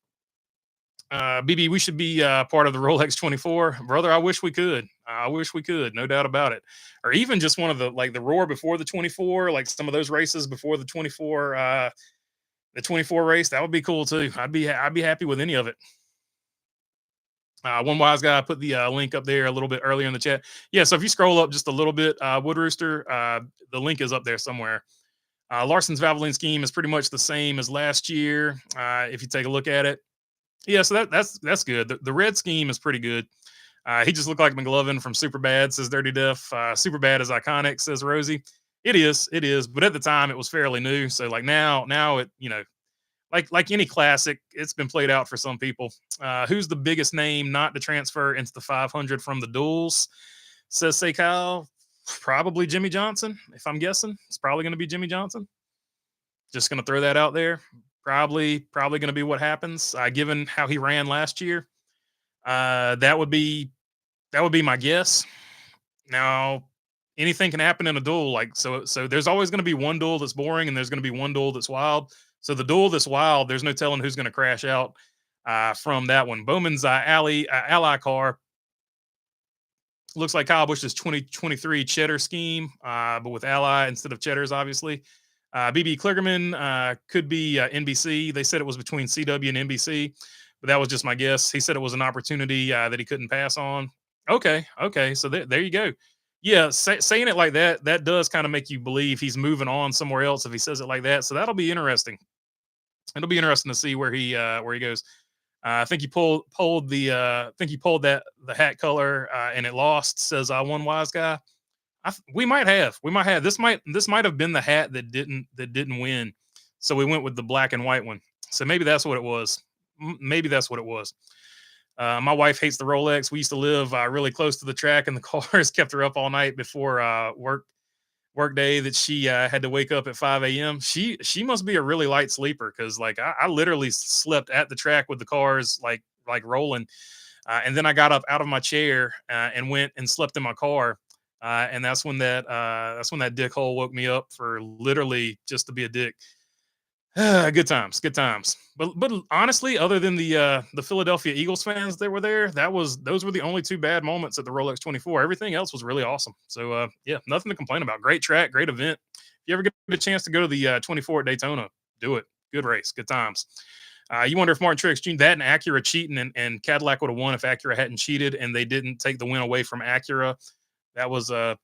BB, we should be part of the Rolex 24, brother. I wish we could. I wish we could, no doubt about it. Or even just one of the like the Roar before the 24, like some of those races before the 24 race. That would be cool too. I'd be happy with any of it. One wise guy put the link up there a little bit earlier in the chat. Yeah, so if you scroll up just a little bit, Wood Rooster, the link is up there somewhere. Larson's Valvoline scheme is pretty much the same as last year. If you take a look at it, yeah, so that's good. The red scheme is pretty good. He just looked like McLovin from Superbad, says Dirty Def. Superbad is iconic, says Rosie. It is, but at the time it was fairly new. So like now it, like any classic, it's been played out for some people. Who's the biggest name not to transfer into the 500 from the duels? Says Say Kyle. Probably Jimmy Johnson, if I'm guessing. It's probably going to be Jimmy Johnson. Just going to throw that out there. Probably going to be what happens, given how he ran last year. That would be my guess. Now, anything can happen in a duel. Like so there's always going to be one duel that's boring, and there's going to be one duel that's wild. So the duel that's wild, there's no telling who's going to crash out from that one. Bowman's ally car looks like Kyle Busch's 2023 Cheddar scheme, but with Ally instead of Cheddars, obviously. BB Kligerman could be NBC. They said it was between CW and NBC, but that was just my guess. He said it was an opportunity that he couldn't pass on. Okay. So there you go. Yeah, saying it like that does kind of make you believe he's moving on somewhere else if he says it like that. So that'll be interesting. It'll be interesting to see where he goes. I think he pulled the hat color and it lost. Says one wise guy. We might have. This might have been the hat that didn't win. So we went with the black and white one. So maybe that's what it was. My wife hates the Rolex. We used to live really close to the track, and the cars kept her up all night before work day that she had to wake up at 5 a.m. She must be a really light sleeper, because like I literally slept at the track with the cars like rolling, and then I got up out of my chair and went and slept in my car, and that's when that dickhole woke me up for literally just to be a dick. Good times. But honestly, other than the Philadelphia Eagles fans that were there, those were the only two bad moments at the Rolex 24. Everything else was really awesome. So yeah, nothing to complain about. Great track, great event. If you ever get a chance to go to the 24 at Daytona, do it. Good race, good times. You wonder if Martin Truex Jr. that and Acura cheating and Cadillac would have won if Acura hadn't cheated and they didn't take the win away from Acura. That was a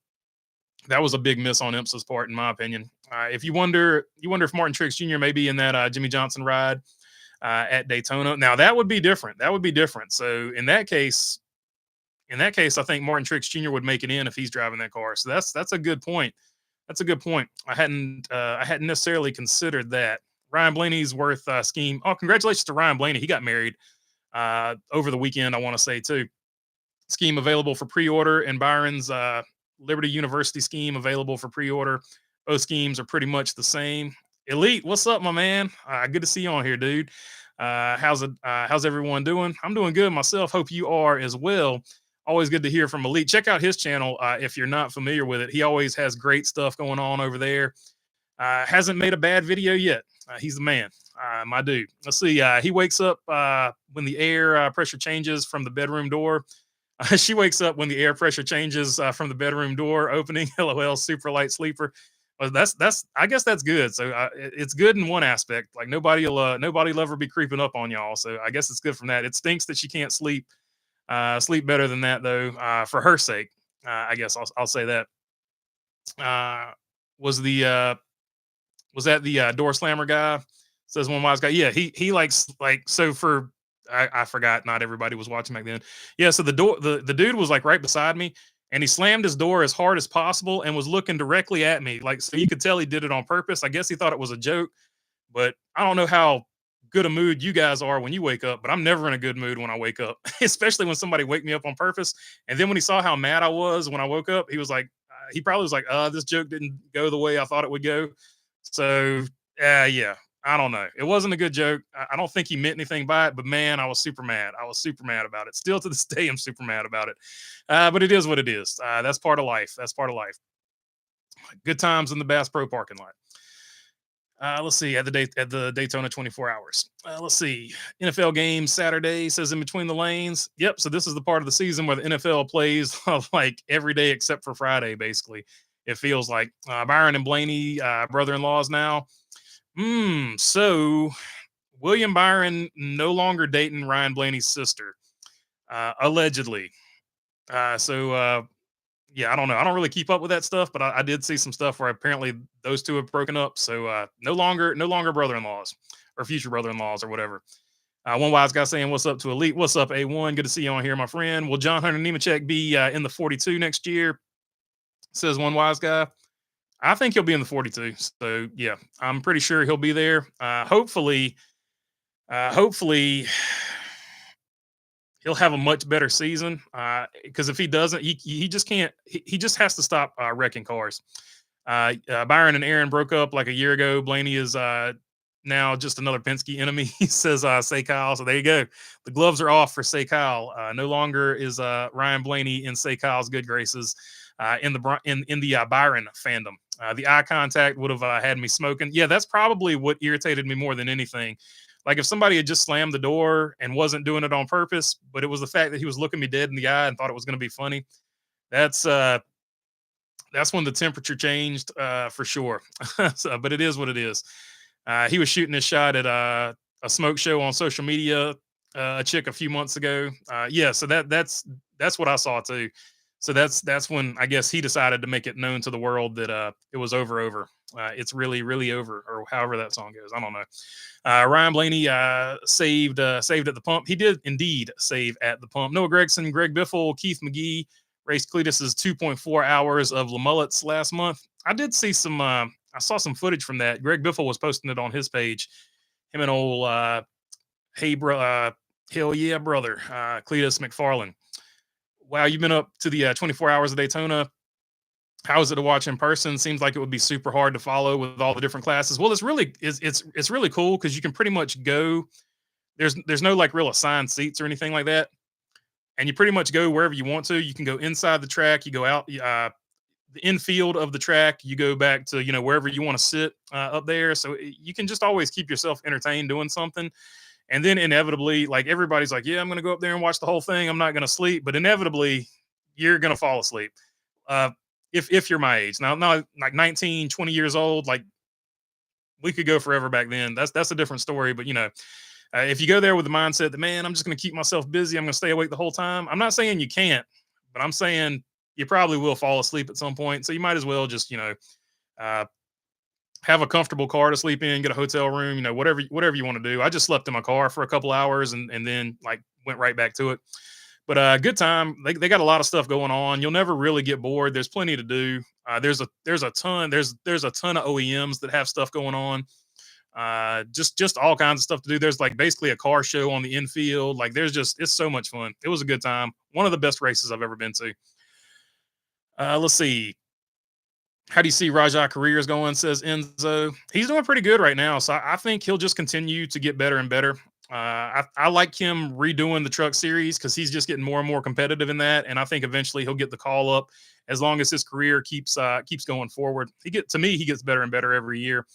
big miss on IMSA's part, in my opinion. If you wonder if Martin Truex Jr. may be in that Jimmy Johnson ride at Daytona. Now that would be different. So in that case, I think Martin Truex Jr. would make it in if he's driving that car. So that's a good point. I hadn't necessarily considered that. Ryan Blaney's worth scheme. Oh, congratulations to Ryan Blaney. He got married over the weekend, I want to say too. Scheme available for pre-order, and Byron's Liberty University scheme available for pre-order. Both schemes are pretty much the same. Elite, what's up, my man? Good to see you on here, dude. How's everyone doing? I'm doing good myself. Hope you are as well. Always good to hear from Elite. Check out his channel if you're not familiar with it. He always has great stuff going on over there. Hasn't made a bad video yet. He's the man, my dude. Let's see. He wakes up when the air pressure changes from the bedroom door. She wakes up when the air pressure changes from the bedroom door opening. LOL, super light sleeper. Well, I guess that's good. So it's good in one aspect. Like nobody'll ever be creeping up on y'all. So I guess it's good from that. It stinks that she can't sleep better than that though. For her sake, I guess I'll say that. Was that the door slammer guy? Says one wise guy. Yeah, he likes so for. I forgot not everybody was watching back then. Yeah, so the dude was like right beside me, and he slammed his door as hard as possible and was looking directly at me. Like, so you could tell he did it on purpose. I guess he thought it was a joke, but I don't know how good a mood you guys are when you wake up, but I'm never in a good mood when I wake up, especially when somebody wake me up on purpose. And then when he saw how mad I was when I woke up, he was like, he probably was like, this joke didn't go the way I thought it would go. So yeah, I don't know. It wasn't a good joke. I don't think he meant anything by it, but man, I was super mad. I was super mad about it. Still to this day, I'm super mad about it. But it is what it is. That's part of life. That's part of life. Good times in the Bass Pro parking lot. Let's see at the Daytona 24 hours. Let's see NFL games Saturday says in between the lanes. Yep. So this is the part of the season where the NFL plays like every day except for Friday. Basically, it feels like Byron and Blaney, brother-in-laws now. So William Byron no longer dating Ryan Blaney's sister, allegedly. So yeah, I don't know. I don't really keep up with that stuff, but I did see some stuff where apparently those two have broken up. So no longer brother-in-laws or future brother-in-laws or whatever. One wise guy saying, "What's up to Elite? What's up, A1? Good to see you on here, my friend. Will John Hunter Nemechek be in the 42 next year?" Says one wise guy. I think he'll be in the 42. So yeah, I'm pretty sure he'll be there. Hopefully he'll have a much better season. Because if he doesn't, he just can't. He just has to stop wrecking cars. Byron and Aaron broke up like a year ago. Blaney is now just another Penske enemy. He says, "Say Kyle." So there you go. The gloves are off for Say Kyle. No longer is Ryan Blaney in Say Kyle's good graces in the Byron fandom. The eye contact would have had me smoking. Yeah, that's probably what irritated me more than anything. Like if somebody had just slammed the door and wasn't doing it on purpose, but it was the fact that he was looking me dead in the eye and thought it was going to be funny. That's when the temperature changed for sure. So, but it is what it is. He was shooting his shot at a smoke show on social media. A chick a few months ago. Yeah, so that's what I saw too. So that's when I guess he decided to make it known to the world that it was over. It's really over, or however that song goes. I don't know. Ryan Blaney saved at the pump. He did indeed save at the pump. Noah Gregson, Greg Biffle, Keith McGee raced Cletus's 2.4 hours of Le Mullets last month. I did see some. I saw some footage from that. Greg Biffle was posting it on his page. Him and old hell yeah, brother, Cletus McFarland. Wow, you've been up to the 24 hours of Daytona. How is it to watch in person? Seems like it would be super hard to follow with all the different classes. Well, it's really cool because you can pretty much go. There's no like real assigned seats or anything like that, and you pretty much go wherever you want to. You can go inside the track. You go out the infield of the track. You go back to wherever you want to sit up there. So you can just always keep yourself entertained doing something. And then inevitably, like everybody's like, yeah, I'm going to go up there and watch the whole thing. I'm not going to sleep, but inevitably you're going to fall asleep. If you're my age now, like 19, 20 years old, like we could go forever back then. That's a different story. But if you go there with the mindset that, man, I'm just going to keep myself busy, I'm going to stay awake the whole time. I'm not saying you can't, but I'm saying you probably will fall asleep at some point. So you might as well just, have a comfortable car to sleep in, get a hotel room, whatever you want to do. I just slept in my car for a couple hours and then like went right back to it. But good time. They got a lot of stuff going on. You'll never really get bored. There's plenty to do. There's a ton of OEMs that have stuff going on. Just all kinds of stuff to do. There's like basically a car show on the infield. Like it's so much fun. It was a good time. One of the best races I've ever been to. Let's see. How do you see Rajah careers going? Says Enzo. He's doing pretty good right now. So I think he'll just continue to get better and better. I like him redoing the truck series because he's just getting more and more competitive in that. And I think eventually he'll get the call up as long as his career keeps going forward. He gets better and better every year.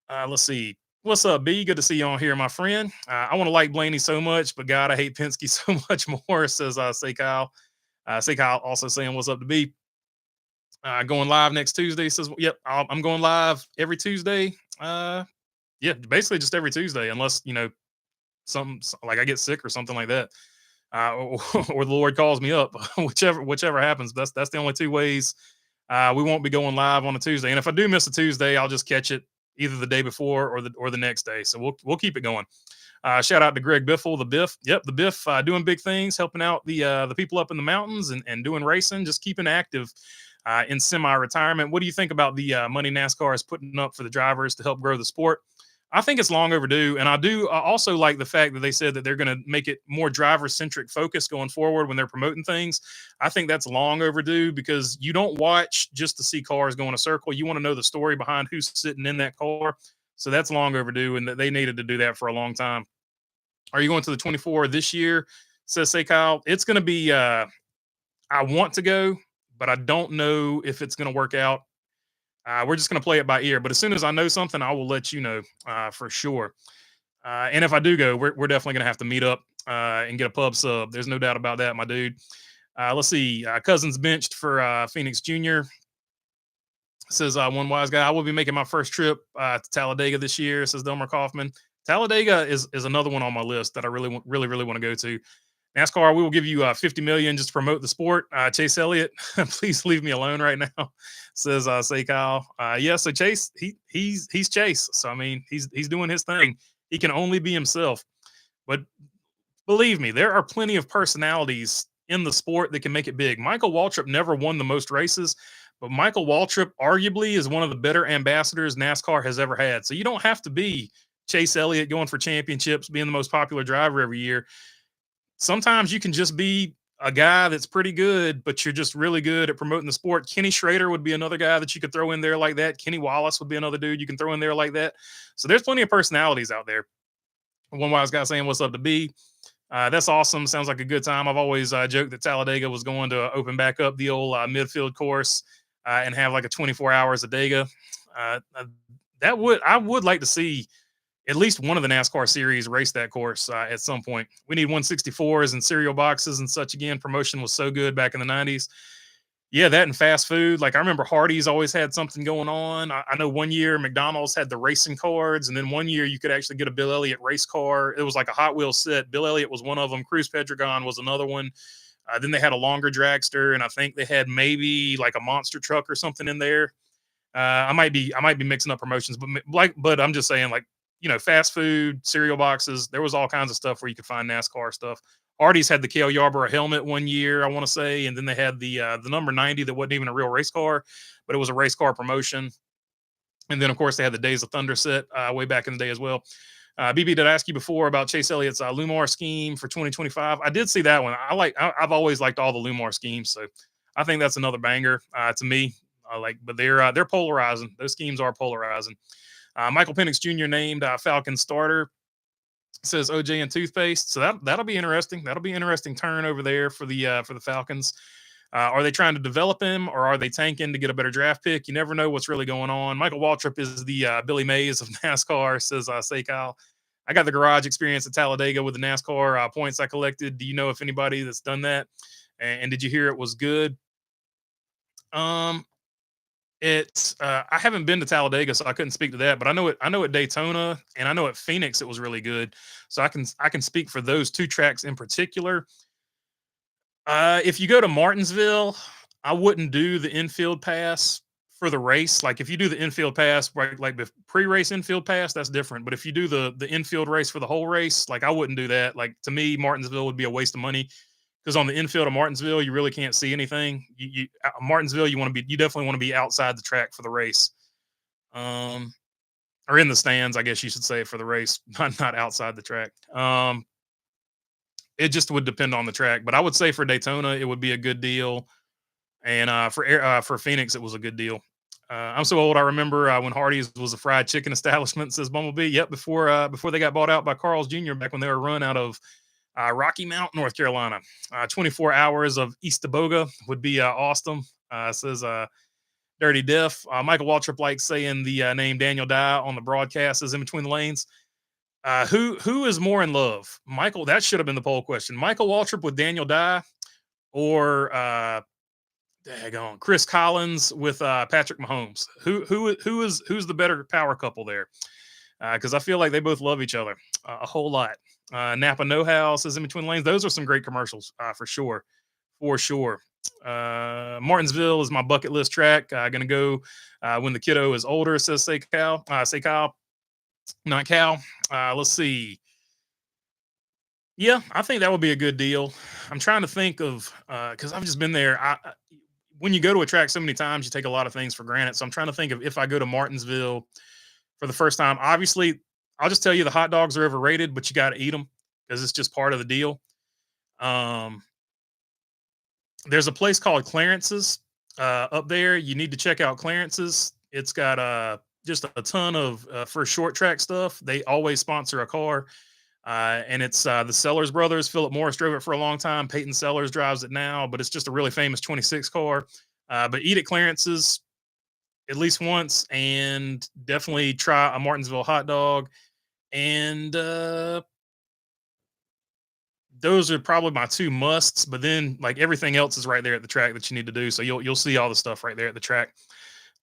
Let's see. What's up, B? Good to see you on here, my friend. I want to like Blaney so much, but God, I hate Penske so much more, says Say Kyle. Say Kyle also saying what's up to B. Going live next Tuesday. Says, yep, I'm going live every Tuesday. Yeah, basically just every Tuesday, unless something like I get sick or something like that, or the Lord calls me up. whichever happens. That's the only two ways. We won't be going live on a Tuesday, and if I do miss a Tuesday, I'll just catch it either the day before or the next day. So we'll keep it going. Shout out to Greg Biffle, the Biff. Yep, the Biff doing big things, helping out the people up in the mountains and doing racing, just keeping active. In semi-retirement. What do you think about the money NASCAR is putting up for the drivers to help grow the sport? I think it's long overdue. And I do also like the fact that they said that they're going to make it more driver-centric focus going forward when they're promoting things. I think that's long overdue because you don't watch just to see cars go in a circle. You want to know the story behind who's sitting in that car. So that's long overdue, and they needed to do that for a long time. Are you going to the 24 this year? Says Say Kyle. It's going to be. I want to go, but I don't know if it's going to work out. We're just going to play it by ear. But as soon as I know something, I will let you know for sure. And if I do go, we're definitely going to have to meet up and get a pub sub. There's no doubt about that, my dude. Let's see. Cousins benched for Phoenix Jr. Says one wise guy. I will be making my first trip to Talladega this year. Says Delmer Kaufman. Talladega is another one on my list that I really want to go to. NASCAR, we will give you 50 million just to promote the sport. Chase Elliott, please leave me alone right now. Says Say Kyle. Yeah, so Chase, he's Chase. So I mean, he's doing his thing. He can only be himself. But believe me, there are plenty of personalities in the sport that can make it big. Michael Waltrip never won the most races, but Michael Waltrip arguably is one of the better ambassadors NASCAR has ever had. So you don't have to be Chase Elliott going for championships, being the most popular driver every year. Sometimes you can just be a guy that's pretty good, but you're just really good at promoting the sport. Kenny Schrader would be another guy that you could throw in there like that. Kenny Wallace would be another dude you can throw in there like that. So there's plenty of personalities out there. One wise guy saying, "What's up to B?" That's awesome. Sounds like a good time. I've always joked that Talladega was going to open back up the old midfield course and have like a 24 hours a Dega. I would like to see at least one of the NASCAR series race that course at some point. We need 164s and cereal boxes and such again. Promotion was so good back in the 90s. Yeah, that and fast food. Like I remember Hardee's always had something going on. I know one year McDonald's had the racing cards, and then one year you could actually get a Bill Elliott race car. It was like a Hot Wheels set. Bill Elliott was one of them. Cruz Pedregon was another one. Then they had a longer dragster, and I think they had maybe like a monster truck or something in there. I might be mixing up promotions, but I'm just saying, like, you know, fast food, cereal boxes. There was all kinds of stuff where you could find NASCAR stuff. Hardee's had the Cale Yarborough helmet one year, I want to say, and then they had the number 90 that wasn't even a real race car, but it was a race car promotion. And then, of course, they had the Days of Thunder set way back in the day as well. BB, did I ask you before about Chase Elliott's Lumar scheme for 2025? I did see that one. I've always liked all the Lumar schemes, so I think that's another banger to me. But they're polarizing. Those schemes are polarizing. Michael Penix Jr. named Falcon starter. Says OJ and toothpaste. So that'll be interesting. That'll be an interesting turn over there for the Falcons. Are they trying to develop him, or are they tanking to get a better draft pick? You never know what's really going on. Michael Waltrip is the Billy Mays of NASCAR. Says Say Kyle. I got the garage experience at Talladega with the NASCAR points I collected. Do you know if anybody that's done that? And did you hear it was good? I haven't been to Talladega, so I couldn't speak to that. But I know at Daytona, and I know at Phoenix it was really good. So I can speak for those two tracks in particular. If you go to Martinsville, I wouldn't do the infield pass for the race. Like if you do the infield pass, right, like the pre-race infield pass, that's different. But if you do the infield race for the whole race, like I wouldn't do that. Like to me, Martinsville would be a waste of money. Because on the infield of Martinsville, you really can't see anything. Martinsville, you definitely want to be outside the track for the race, or in the stands, I guess you should say, for the race, not outside the track. It just would depend on the track, but I would say for Daytona, it would be a good deal, and for Phoenix, it was a good deal. I'm so old, I remember when Hardee's was a fried chicken establishment. Says Bumblebee. Yep, before they got bought out by Carl's Jr. back when they were run out of Rocky Mount, North Carolina. 24 hours of Eastaboga would be awesome. Says Dirty Diff. Michael Waltrip likes saying the name Daniel Dye on the broadcast is in between the lanes. Who is more in love? Michael, that should have been the poll question. Michael Waltrip with Daniel Dye, or Chris Collins with Patrick Mahomes? Who's the better power couple there? Because I feel like they both love each other a whole lot. Napa No House is in between lanes. Those are some great commercials for sure. Martinsville is my bucket list track. Gonna go when the kiddo is older. Says Say Kyle. Not Cal. Let's see. Yeah, I think that would be a good deal. I'm trying to think of because I've just been there. When you go to a track so many times, you take a lot of things for granted. So I'm trying to think of if I go to Martinsville for the first time. Obviously, I'll just tell you the hot dogs are overrated, but you got to eat them because it's just part of the deal. There's a place called Clarence's up there. You need to check out Clarence's. It's got just a ton of for short track stuff. They always sponsor a car, and it's the Sellers brothers. Philip Morris drove it for a long time. Peyton Sellers drives it now, but it's just a really famous 26 car. But eat at clearances at least once, and definitely try a Martinsville hot dog. And those are probably my two musts. But then, like everything else, is right there at the track that you need to do. So you'll see all the stuff right there at the track.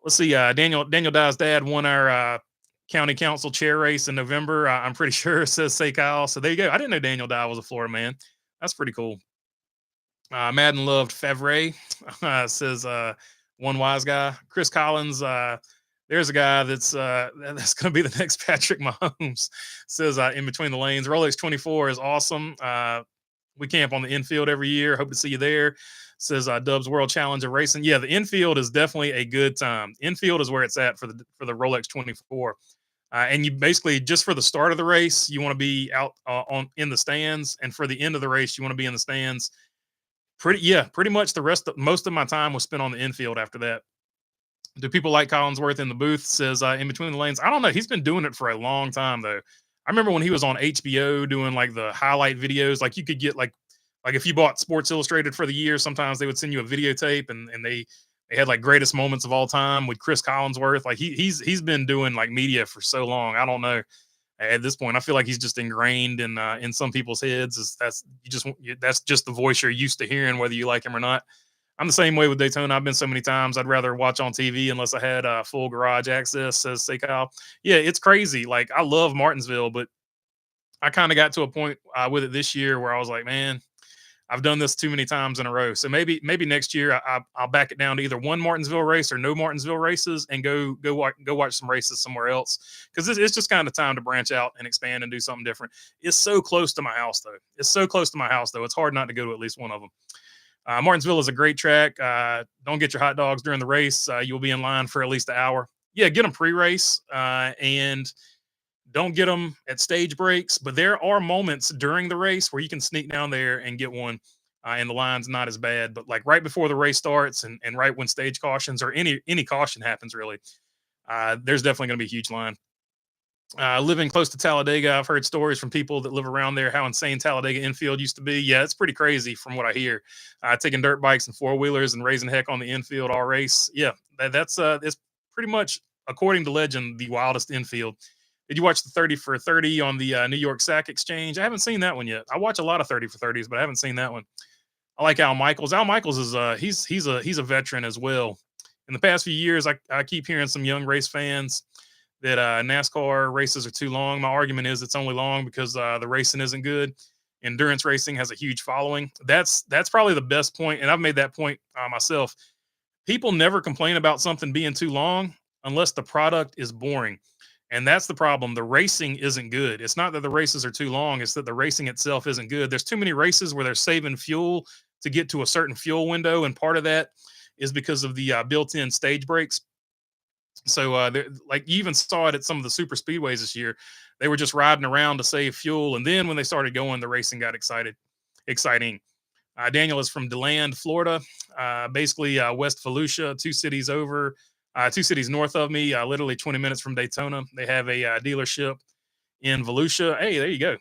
Let's see. Daniel Dye's dad won our county council chair race in November. I'm pretty sure, says Say Kyle. So there you go. I didn't know Daniel Dye was a Florida man. That's pretty cool. Madden loved Favre, says one wise guy. Chris Collins, there's a guy that's going to be the next Patrick Mahomes, says in between the lanes. Rolex 24 is awesome. We camp on the infield every year. Hope to see you there, says Dubs World Challenge of Racing. Yeah, the infield is definitely a good time. Infield is where it's at for the Rolex 24. And you basically, just for the start of the race, you want to be out in the stands, and for the end of the race, you want to be in the stands. Pretty much most of my time was spent on the infield after that. Do people like Collinsworth in the booth, says in between the lanes? I don't know. He's been doing it for a long time though. I remember when he was on HBO doing like the highlight videos. Like you could get like if you bought Sports Illustrated for the year, sometimes they would send you a videotape, and they had like greatest moments of all time with Chris Collinsworth. Like he's been doing like media for so long. I don't know. At this point, I feel like he's just ingrained in some people's heads. That's just the voice you're used to hearing, whether you like him or not. I'm the same way with Daytona. I've been so many times. I'd rather watch on TV unless I had full garage access, says Say Kyle. Yeah, it's crazy. Like I love Martinsville, but I kind of got to a point with it this year where I was like, man, I've done this too many times in a row. So maybe next year I'll back it down to either one Martinsville race or no Martinsville races, and go watch some races somewhere else, because it's just kind of time to branch out and expand and do something different. It's so close to my house though. It's hard not to go to at least one of them. Martinsville is a great track. Don't get your hot dogs during the race. You'll be in line for at least an hour. Yeah, get them pre-race, and don't get them at stage breaks, but there are moments during the race where you can sneak down there and get one, and the line's not as bad. But like right before the race starts, and right when stage cautions or any caution happens, really, there's definitely going to be a huge line. Living close to Talladega, I've heard stories from people that live around there how insane Talladega infield used to be. Yeah, it's pretty crazy from what I hear. Taking dirt bikes and four-wheelers and raising heck on the infield all race. Yeah, that's it's pretty much, according to legend, the wildest infield. Did you watch the 30 for 30 on the New York Sack Exchange? I haven't seen that one yet. I watch a lot of 30 for 30s, but I haven't seen that one. I like Al Michaels. Al Michaels is he's a veteran as well. In the past few years, I keep hearing some young race fans that NASCAR races are too long. My argument is it's only long because the racing isn't good. Endurance racing has a huge following. That's probably the best point, and I've made that point myself. People never complain about something being too long unless the product is boring. And that's the problem. The racing isn't good. It's not that the races are too long. It's that the racing itself isn't good. There's too many races where they're saving fuel to get to a certain fuel window. And part of that is because of the built-in stage breaks. So like you even saw it at some of the super speedways this year. They were just riding around to save fuel. And then when they started going, the racing got exciting. Daniel is from DeLand, Florida, basically West Volusia, 2 cities over. 2 cities north of me, literally 20 minutes from Daytona. They have a dealership in Volusia. Hey, there you go.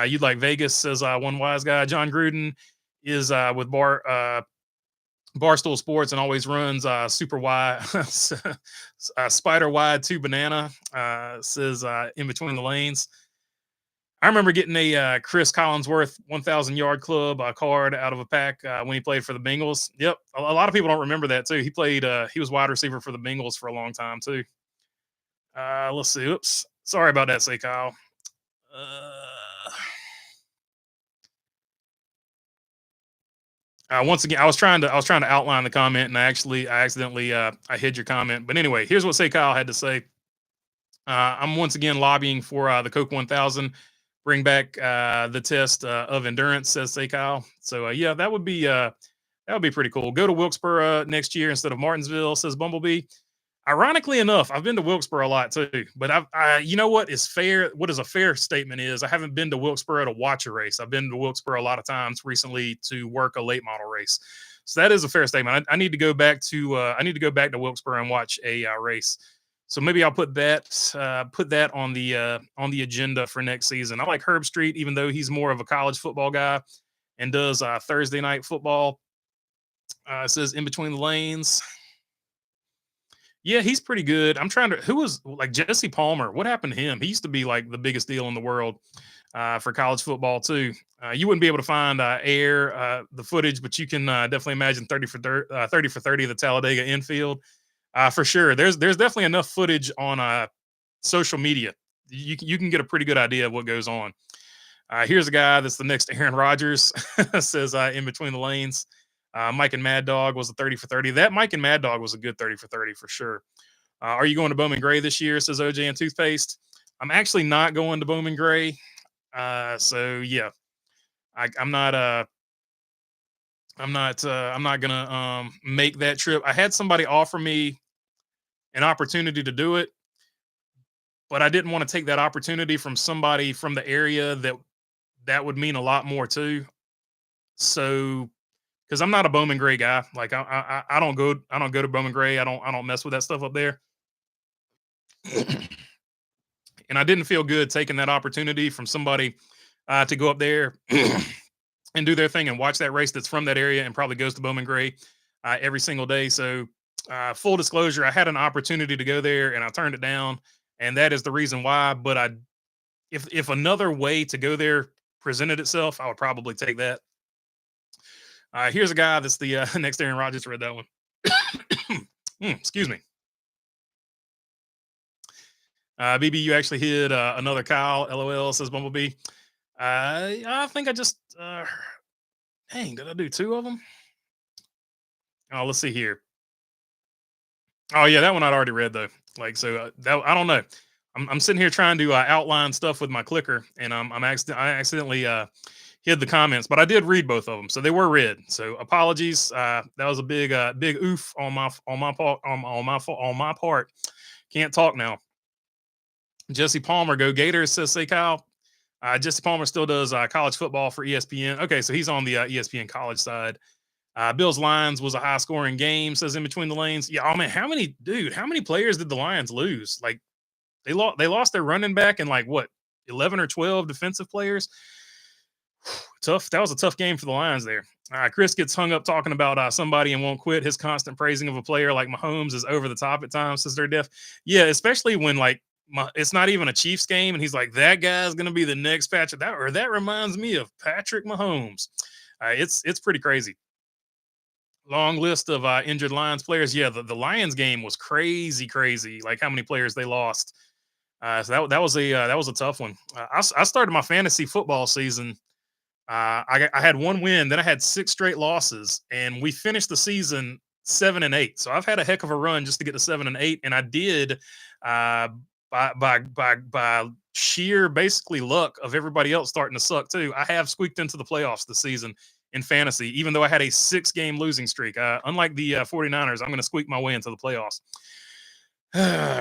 You'd like Vegas, says one wise guy. John Gruden is with Barstool Sports and always runs super wide, spider wide 2 banana, says in between the lanes. I remember getting a Chris Collinsworth 1,000 yard club card out of a pack when he played for the Bengals. Yep, a lot of people don't remember that too. He was wide receiver for the Bengals for a long time too. Let's see. Oops, sorry about that, say Kyle. Once again, I was trying to outline the comment, and I accidentally I hid your comment. But anyway, here's what say Kyle had to say. I'm once again lobbying for the Coke 1000. Bring back the test of endurance, says say Kyle. So yeah, that would be pretty cool. Go to Wilkesboro next year instead of Martinsville, says Bumblebee. Ironically enough, I've been to Wilkesboro a lot too, but you know what is fair? What is a fair statement is I haven't been to Wilkesboro to watch a race. I've been to Wilkesboro a lot of times recently to work a late model race. So that is a fair statement. I need to go back to Wilkesboro and watch a race. So maybe I'll put that on the agenda for next season. I like Herb Street, even though he's more of a college football guy and does Thursday night football. It says in between the lanes. Yeah, he's pretty good. I'm trying to. Who was like Jesse Palmer? What happened to him? He used to be like the biggest deal in the world for college football too. You wouldn't be able to find the footage, but you can definitely imagine 30 for 30 the Talladega infield for sure. There's definitely enough footage on social media. You can get a pretty good idea of what goes on. Here's a guy that's the next Aaron Rodgers. Says in between the lanes. Mike and Mad Dog was a 30 for 30. That Mike and Mad Dog was a good 30 for 30 for sure. Are you going to Bowman Gray this year? Says OJ and Toothpaste. I'm actually not going to Bowman Gray. So yeah, I'm not gonna make that trip. I had somebody offer me an opportunity to do it, but I didn't want to take that opportunity from somebody from the area that would mean a lot more too. So because I'm not a Bowman Gray guy. Like I don't go to Bowman Gray. I don't mess with that stuff up there. And I didn't feel good taking that opportunity from somebody to go up there and do their thing and watch that race that's from that area and probably goes to Bowman Gray every single day. So full disclosure, I had an opportunity to go there and I turned it down, and that is the reason why. But if another way to go there presented itself, I would probably take that. Here's a guy that's the next Aaron Rodgers. Read that one. Excuse me. BB, you actually hit another Kyle. LOL, says Bumblebee. I think I just. Dang, did I do two of them? Oh, let's see here. Oh yeah, that one I'd already read though. Like so, that I don't know. I'm sitting here trying to outline stuff with my clicker, and I accidentally hid the comments, but I did read both of them, so they were read. So apologies. That was a big oof on my part. Can't talk now. Jesse Palmer, go Gators, says Say Kyle. Jesse Palmer still does college football for ESPN. Okay, so he's on the ESPN college side. Bills Lions was a high scoring game, says in between the lanes. Yeah, I mean, how many players did the Lions lose? Like they lost their running back and like what, 11 or 12 defensive players. Tough. That was a tough game for the Lions there. Chris gets hung up talking about somebody and won't quit. His constant praising of a player like Mahomes is over the top at times, says they're deaf. Yeah, especially when like it's not even a Chiefs game and he's like, that guy's going to be the next Patrick. That reminds me of Patrick Mahomes. It's pretty crazy. Long list of injured Lions players. Yeah, the Lions game was crazy. Like how many players they lost. So that was a tough one. I started my fantasy football season. I had one win, then I had 6 straight losses, and we finished the season 7-8. So I've had a heck of a run just to get to 7-8, and I did by sheer basically luck of everybody else starting to suck too. I have squeaked into the playoffs this season in fantasy, even though I had a 6-game losing streak. Unlike the 49ers, I'm going to squeak my way into the playoffs.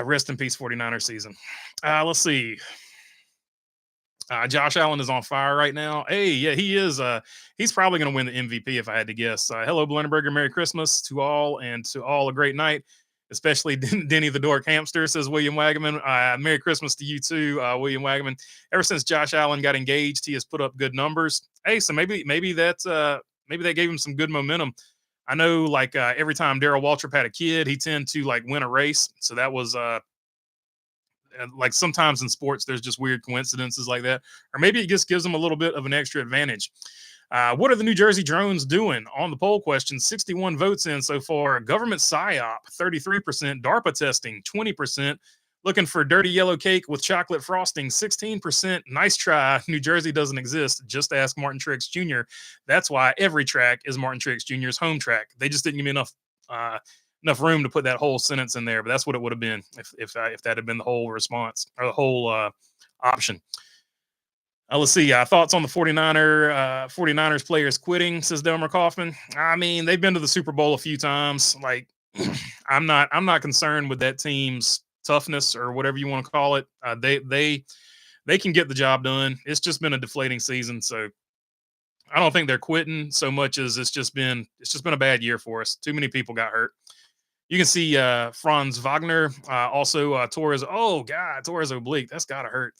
Rest in peace, 49ers season. Let's see. Josh Allen is on fire right now. Hey, yeah, he is. He's probably going to win the MVP if I had to guess. Hello, Blendenberger. Merry Christmas to all, and to all a great night, especially Denny the Dork Hamster, says William Wagaman. Merry Christmas to you too, William Wagaman. Ever since Josh Allen got engaged, he has put up good numbers. Hey, so maybe that gave him some good momentum. I know, like every time Darrell Waltrip had a kid, he tended to like win a race. So that was like sometimes in sports, there's just weird coincidences like that, or maybe it just gives them a little bit of an extra advantage. What are the New Jersey drones doing on the poll question? 61 votes in so far. Government PSYOP, 33%. DARPA testing, 20%. Looking for dirty yellow cake with chocolate frosting, 16%. Nice try. New Jersey doesn't exist. Just ask Martin Truex Jr. That's why every track is Martin Truex Jr.'s home track. They just didn't give me enough room to put that whole sentence in there, but that's what it would have been if that had been the whole response or the whole option. Let's see. Thoughts on the 49ers players quitting, says Delmer Kaufman. I mean, they've been to the Super Bowl a few times. Like, I'm not concerned with that team's toughness or whatever you want to call it. They can get the job done. It's just been a deflating season, so I don't think they're quitting so much as it's just been a bad year for us. Too many people got hurt. You can see Franz Wagner, also Torres. Oh God, Torres oblique. That's gotta hurt.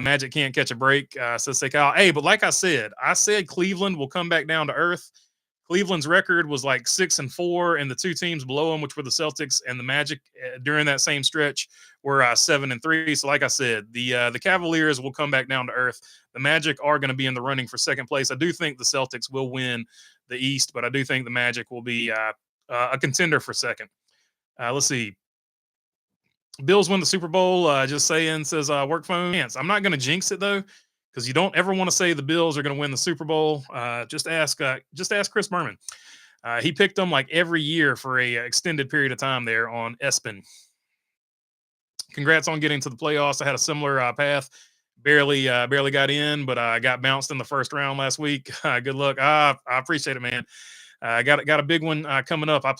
Magic can't catch a break. Says Sekal. Hey, but like I said Cleveland will come back down to earth. Cleveland's record was like 6-4, and the two teams below them, which were the Celtics and the Magic, during that same stretch, were 7-3. So, like I said, the Cavaliers will come back down to earth. The Magic are going to be in the running for second place. I do think the Celtics will win the East, but I do think the Magic will be a contender for second. Let's see. Bills win the Super Bowl. Just saying, says work phone. I'm not going to jinx it though, because you don't ever want to say the Bills are going to win the Super Bowl. Just ask Chris Berman. He picked them like every year for a extended period of time there on ESPN. Congrats on getting to the playoffs. I had a similar path. Barely got in, but I got bounced in the first round last week. Good luck. I appreciate it, man. I got a big one coming up. I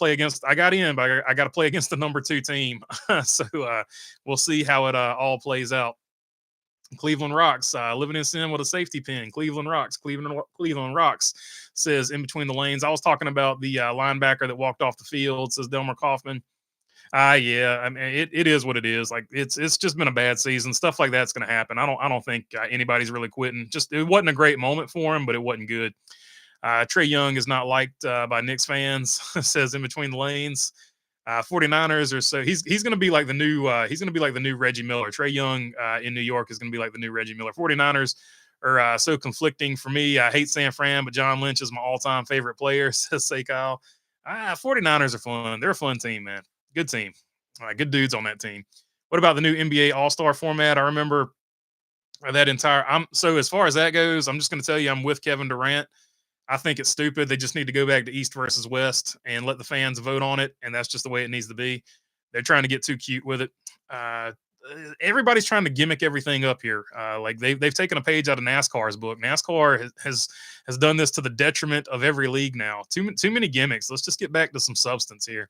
got in, but I got to play against the number 2 team. So we'll see how it all plays out. Cleveland Rocks, living in sin with a safety pin. Cleveland Rocks, Cleveland Rocks, says in between the lanes. I was talking about the linebacker that walked off the field, says Delmer Kaufman. Yeah, I mean, it is what it is. Like it's just been a bad season. Stuff like that's going to happen. I don't think anybody's really quitting. Just it wasn't a great moment for him, but it wasn't good. Trey Young is not liked by Knicks fans, says in between the lanes. 49ers are so he's going to be like the new Reggie Miller. Trey Young in New York is going to be like the new Reggie Miller. 49ers are so conflicting for me. I hate San Fran, but John Lynch is my all-time favorite player, says Say Kyle. 49ers are fun. They're a fun team, man. Good team. Good dudes on that team. What about the new NBA All-Star format? I remember that entire so as far as that goes, I'm just going to tell you I'm with Kevin Durant. I think it's stupid. They just need to go back to East versus West and let the fans vote on it, and that's just the way it needs to be. They're trying to get too cute with it. Everybody's trying to gimmick everything up here. Like they've taken a page out of NASCAR's book. NASCAR has done this to the detriment of every league now. Too many gimmicks. Let's just get back to some substance here.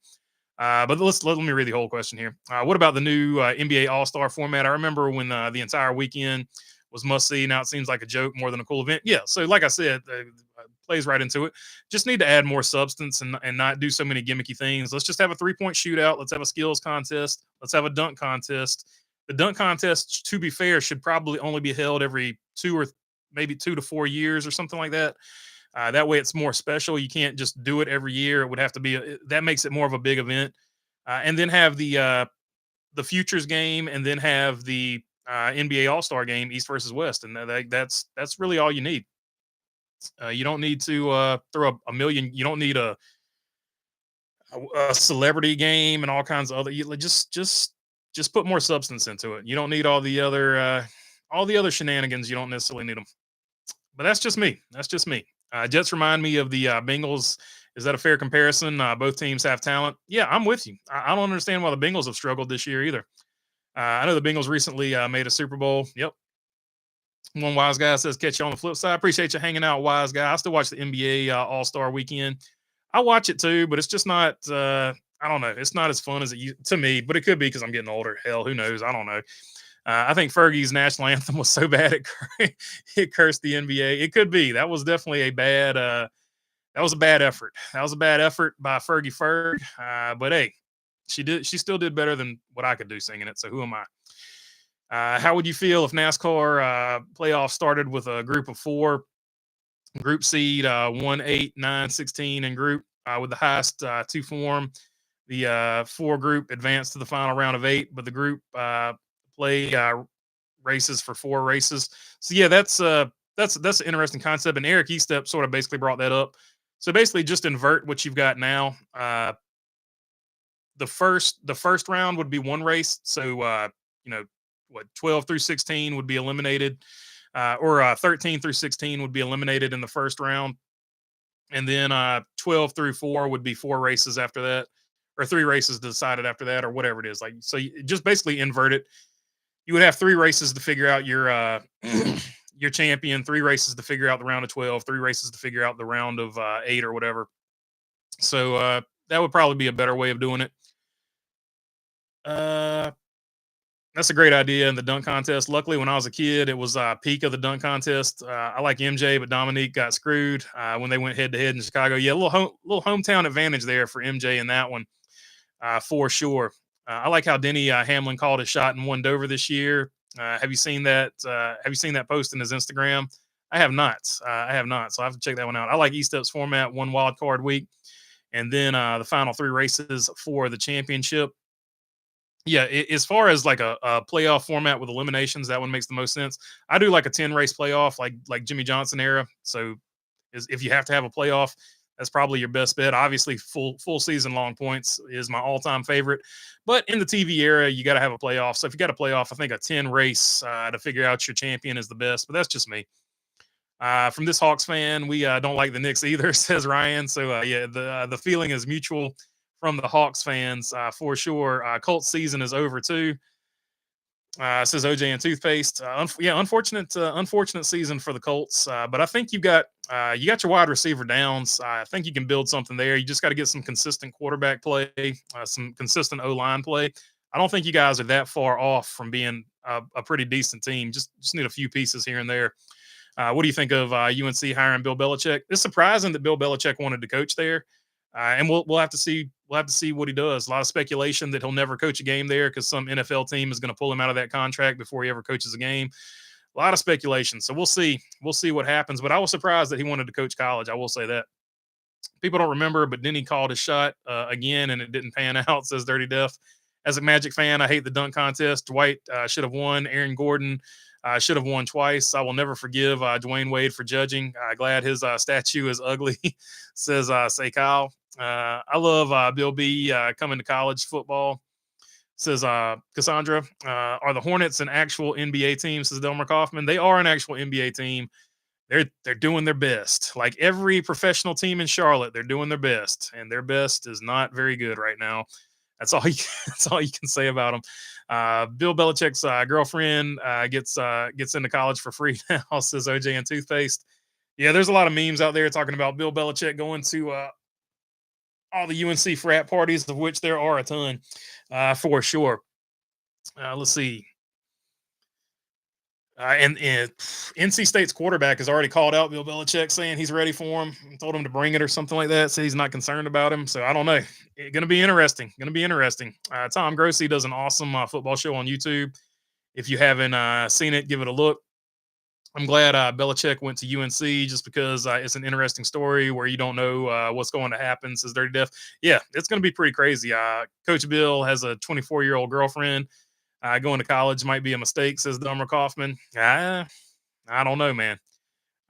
But let me read the whole question here. What about the new NBA All-Star format? I remember when the entire weekend was must see. Now it seems like a joke more than a cool event. Yeah. So like I said, plays right into it. Just need to add more substance and not do so many gimmicky things. Let's just have a 3-point shootout. Let's have a skills contest. Let's have a dunk contest. The dunk contest, to be fair, should probably only be held every 2 or maybe 2 to 4 years or something like that. That way it's more special. You can't just do it every year. It would have to be that makes it more of a big event. And then have the futures game, and then have the NBA All-Star game, East versus West, and that's really all you need. You don't need to throw a million. You don't need a celebrity game and all kinds of other. Just put more substance into it. You don't need all the other shenanigans. You don't necessarily need them. But that's just me. Jets remind me of the Bengals. Is that a fair comparison? Both teams have talent. Yeah, I'm with you. I don't understand why the Bengals have struggled this year either. I know the Bengals recently made a Super Bowl. Yep. One wise guy says, catch you on the flip side. Appreciate you hanging out, wise guy. I still watch the NBA All-Star weekend. I watch it too, but it's just not, I don't know. It's not as fun as it used to me, but it could be because I'm getting older. Hell, who knows? I don't know. I think Fergie's national anthem was so bad it cursed the NBA. It could be. That was definitely a bad effort. That was a bad effort by Fergie Ferg. But hey, she still did better than what I could do singing it. So who am I? How would you feel if NASCAR playoffs started with a group of 4, group seed 1, 8, 9, 16 in group with the highest 2 form? The 4 group advanced to the final round of 8, but the group play races for 4 races. So yeah, that's an interesting concept. And Eric Estep sort of basically brought that up. So basically, just invert what you've got now. The first round would be 1 race. So 12 through 16 would be eliminated, or 13 through 16 would be eliminated in the first round. And then 12 through 4 would be 4 races after that, or 3 races decided after that, or whatever it is. Like, so you just basically invert it. You would have 3 races to figure out your your champion, 3 races to figure out the round of 12, 3 races to figure out the round of 8 or whatever. So that would probably be a better way of doing it. That's a great idea in the dunk contest. Luckily, when I was a kid, it was peak of the dunk contest. I like MJ, but Dominique got screwed when they went head to head in Chicago. Yeah, a little hometown advantage there for MJ in that one. for sure. I like how Denny Hamlin called his shot and won Dover this year. Have you seen that? Have you seen that post in his Instagram? I have not. I have not. So I have to check that one out. I like E-Steps format, one wild card week, and then the final 3 races for the championship. Yeah, as far as like a playoff format with eliminations, that one makes the most sense. I do like a 10 race playoff, like Jimmy Johnson era. So if you have to have a playoff, that's probably your best bet. Obviously, full season long points is my all time favorite. But in the TV era, you got to have a playoff. So if you got a playoff, I think a 10 race to figure out your champion is the best. But that's just me. From this Hawks fan, we don't like the Knicks either, says Ryan. So yeah, the feeling is mutual from the Hawks fans for sure. Colts season is over too. Says OJ and Toothpaste. Yeah, unfortunate season for the Colts. But I think you got your wide receiver downs. I think you can build something there. You just got to get some consistent quarterback play, some consistent O-line play. I don't think you guys are that far off from being a pretty decent team. Just need a few pieces here and there. What do you think of UNC hiring Bill Belichick? It's surprising that Bill Belichick wanted to coach there, and we'll have to see. We'll have to see what he does. A lot of speculation that he'll never coach a game there because some NFL team is going to pull him out of that contract before he ever coaches a game. A lot of speculation. So we'll see. We'll see what happens. But I was surprised that he wanted to coach college. I will say that. People don't remember, but then he called his shot again, and it didn't pan out, says Dirty Death. As a Magic fan, I hate the dunk contest. Dwight should have won. Aaron Gordon should have won twice. I will never forgive Dwayne Wade for judging. Glad his statue is ugly, says Say Kyle. I love Bill B coming to college football, says Cassandra. Are the Hornets an actual NBA team, says Delmer Kaufman? They are an actual NBA team. They're doing their best. Like every professional team in Charlotte, they're doing their best, and their best is not very good right now. That's all you can say about them. Bill Belichick's girlfriend gets into college for free now, says OJ and Toothpaste. Yeah, there's a lot of memes out there talking about Bill Belichick going to all the UNC frat parties, of which there are a ton, for sure. Let's see. And NC State's quarterback has already called out Bill Belichick, saying he's ready for him. Told him to bring it or something like that. So he's not concerned about him. So I don't know. It's going to be interesting. Tom Grossi does an awesome football show on YouTube. If you haven't seen it, give it a look. I'm glad Belichick went to UNC just because it's an interesting story where you don't know what's going to happen, says Dirty Death. Yeah, it's going to be pretty crazy. Coach Bill has a 24-year-old girlfriend. Going to college might be a mistake, says Delmer Kaufman. I don't know, man.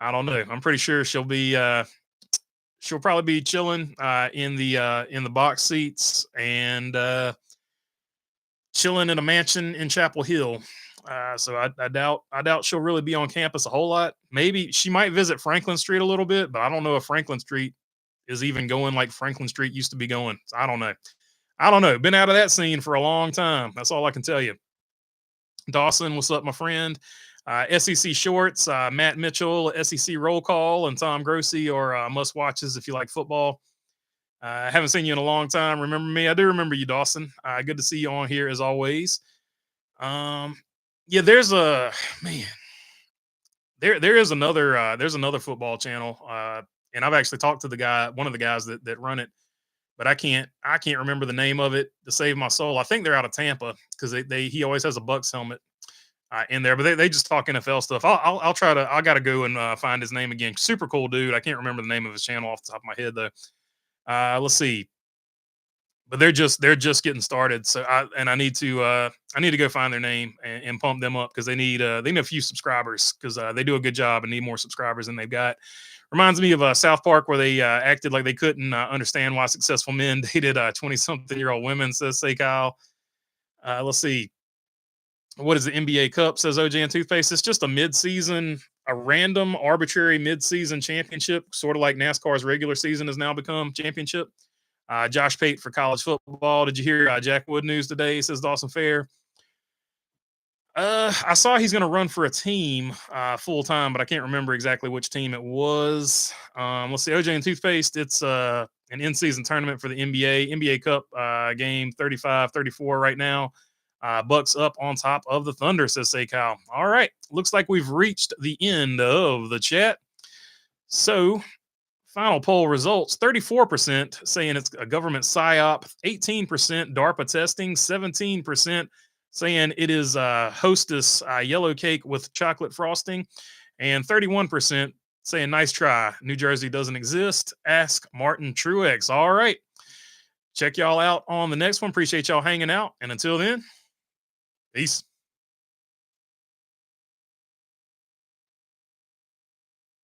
I don't know. I'm pretty sure she'll probably be chilling in the box seats and chilling in a mansion in Chapel Hill. So I doubt she'll really be on campus a whole lot. Maybe she might visit Franklin Street a little bit, but I don't know if Franklin Street is even going like Franklin Street used to be going. So I don't know. Been out of that scene for a long time. That's all I can tell you. Dawson, what's up, my friend? SEC Shorts, Matt Mitchell, SEC Roll Call, and Tom Grossi are must watches if you like football. I haven't seen you in a long time. Remember me? I do remember you, Dawson. Good to see you on here as always. Yeah, there's another football channel, and I've actually talked to one of the guys that run it, but I can't remember the name of it to save my soul. I think they're out of Tampa because he always has a Bucks helmet in there, but they just talk NFL stuff. I gotta go and find his name again. Super cool dude. I can't remember the name of his channel off the top of my head though. Let's see. But they're just getting started. So I need to go find their name and pump them up because they need a few subscribers because they do a good job and need more subscribers than they've got. Reminds me of South Park where they acted like they couldn't understand why successful men dated 20-something-year-old women, says Say Kyle. Let's see. What is the NBA Cup, says OJ and Toothpaste? It's just a random arbitrary mid-season championship, sort of like NASCAR's regular season has now become championship. Josh Pate for college football. Did you hear Jack Wood news today, says Dawson Fair? I saw he's going to run for a team full time, but I can't remember exactly which team it was. Let's see. OJ and Toothpaste. It's an in-season tournament for the NBA Cup game 35-34 right now. Bucks up on top of the Thunder, says Say Kyle. All right. Looks like we've reached the end of the chat. So Final poll results: 34% saying it's a government psyop, 18% DARPA testing, 17% saying it is Hostess yellow cake with chocolate frosting, and 31% saying nice try. New Jersey doesn't exist. Ask Martin Truex. All right. Check y'all out on the next one. Appreciate y'all hanging out. And until then, peace.